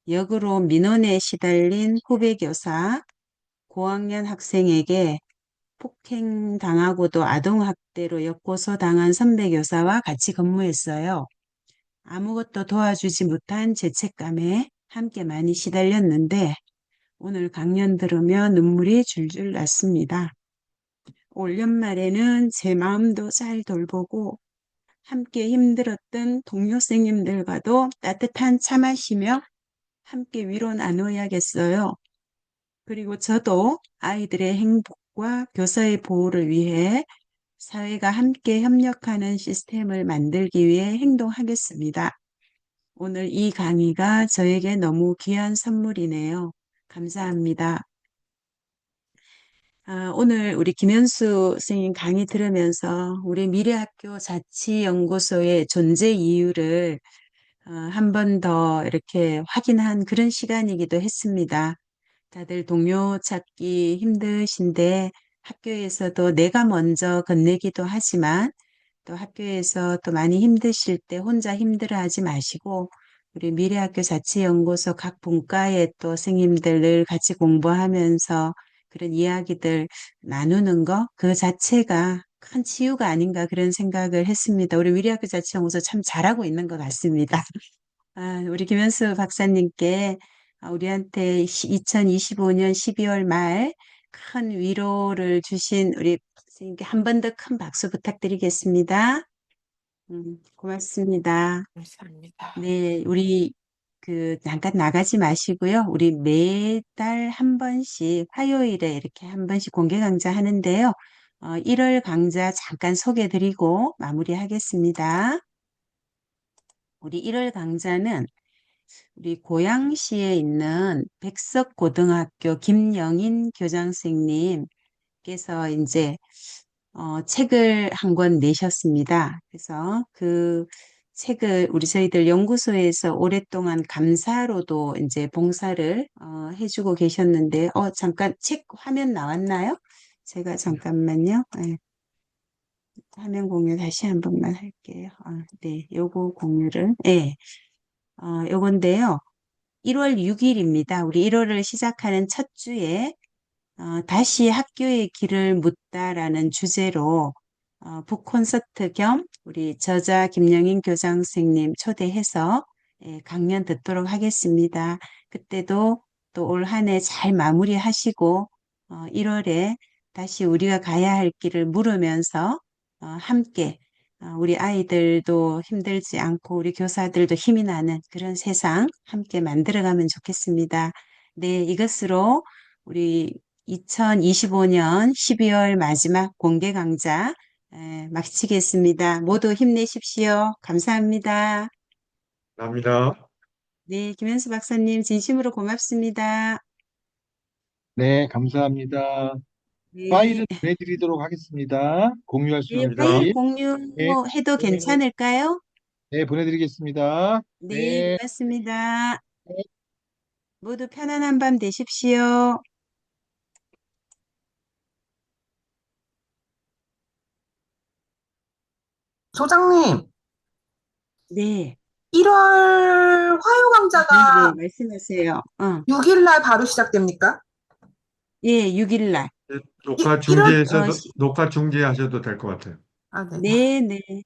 역으로 민원에 시달린 후배 교사, 고학년 학생에게 폭행당하고도 아동학대로 역고소 당한 선배 교사와 같이 근무했어요. 아무것도 도와주지 못한 죄책감에 함께 많이 시달렸는데 오늘 강연 들으며 눈물이 줄줄 났습니다. 올 연말에는 제 마음도 잘 돌보고 함께 힘들었던 동료 선생님들과도 따뜻한 차 마시며 함께 위로 나눠야겠어요. 그리고 저도 아이들의 행복과 교사의 보호를 위해 사회가 함께 협력하는 시스템을 만들기 위해 행동하겠습니다. 오늘 이 강의가 저에게 너무 귀한 선물이네요. 감사합니다. 오늘 우리 김현수 선생님 강의 들으면서 우리 미래학교 자치연구소의 존재 이유를 한 번 더 이렇게 확인한 그런 시간이기도 했습니다. 다들 동료 찾기 힘드신데 학교에서도 내가 먼저 건네기도 하지만 또 학교에서 또 많이 힘드실 때 혼자 힘들어하지 마시고 우리 미래학교 자치연구소 각 분과의 또 선생님들 늘 같이 공부하면서 그런 이야기들 나누는 거 그 자체가 큰 치유가 아닌가 그런 생각을 했습니다. 우리 미래학교 자치연구소 참 잘하고 있는 것 같습니다. 우리 김현수 박사님께 우리한테 2025년 12월 말 큰 위로를 주신 우리 선생님께 한 번 더 큰 박수 부탁드리겠습니다. 고맙습니다. 감사합니다. 네, 우리 잠깐 나가지 마시고요. 우리 매달 한 번씩 화요일에 이렇게 한 번씩 공개 강좌 하는데요. 1월 강좌 잠깐 소개드리고 마무리하겠습니다. 우리 1월 강좌는 우리 고양시에 있는 백석고등학교 김영인 교장 선생님께서 이제 책을 한 권 내셨습니다. 그래서 그 책을 우리 저희들 연구소에서 오랫동안 감사로도 이제 봉사를 해주고 계셨는데, 잠깐 책 화면 나왔나요? 제가 잠깐만요. 네, 화면 공유 다시 한 번만 할게요. 네, 요거 공유를. 네, 요건데요. 1월 6일입니다. 우리 1월을 시작하는 첫 주에 다시 학교의 길을 묻다라는 주제로 북콘서트 겸 우리 저자 김영인 교장 선생님 초대해서 강연 듣도록 하겠습니다. 그때도 또 올 한 해 잘 마무리하시고 1월에 다시 우리가 가야 할 길을 물으면서 함께 우리 아이들도 힘들지 않고 우리 교사들도 힘이 나는 그런 세상 함께 만들어가면 좋겠습니다. 네, 이것으로 우리 2025년 12월 마지막 공개 강좌 마치겠습니다. 모두 힘내십시오. 감사합니다. 감사합니다. 네, 김현수 박사님 진심으로 고맙습니다. 네, 감사합니다. 네, 파일을 보내드리도록 하겠습니다. 공유할 수 네, 감사합니다. 파일 있는지. 네, 공유해도 네, 괜찮을까요? 네, 보내드리겠습니다. 네, 네. 고맙습니다. 모두 편안한 밤 되십시오. 소장님, 네, 1월 화요 네, 강좌가 말씀하세요. 6일 날 바로 시작됩니까? 예, 6일 날. 녹화 1월, 중지해서 녹화 중지하셔도 될 것 같아요. 아, 네. 네, 네.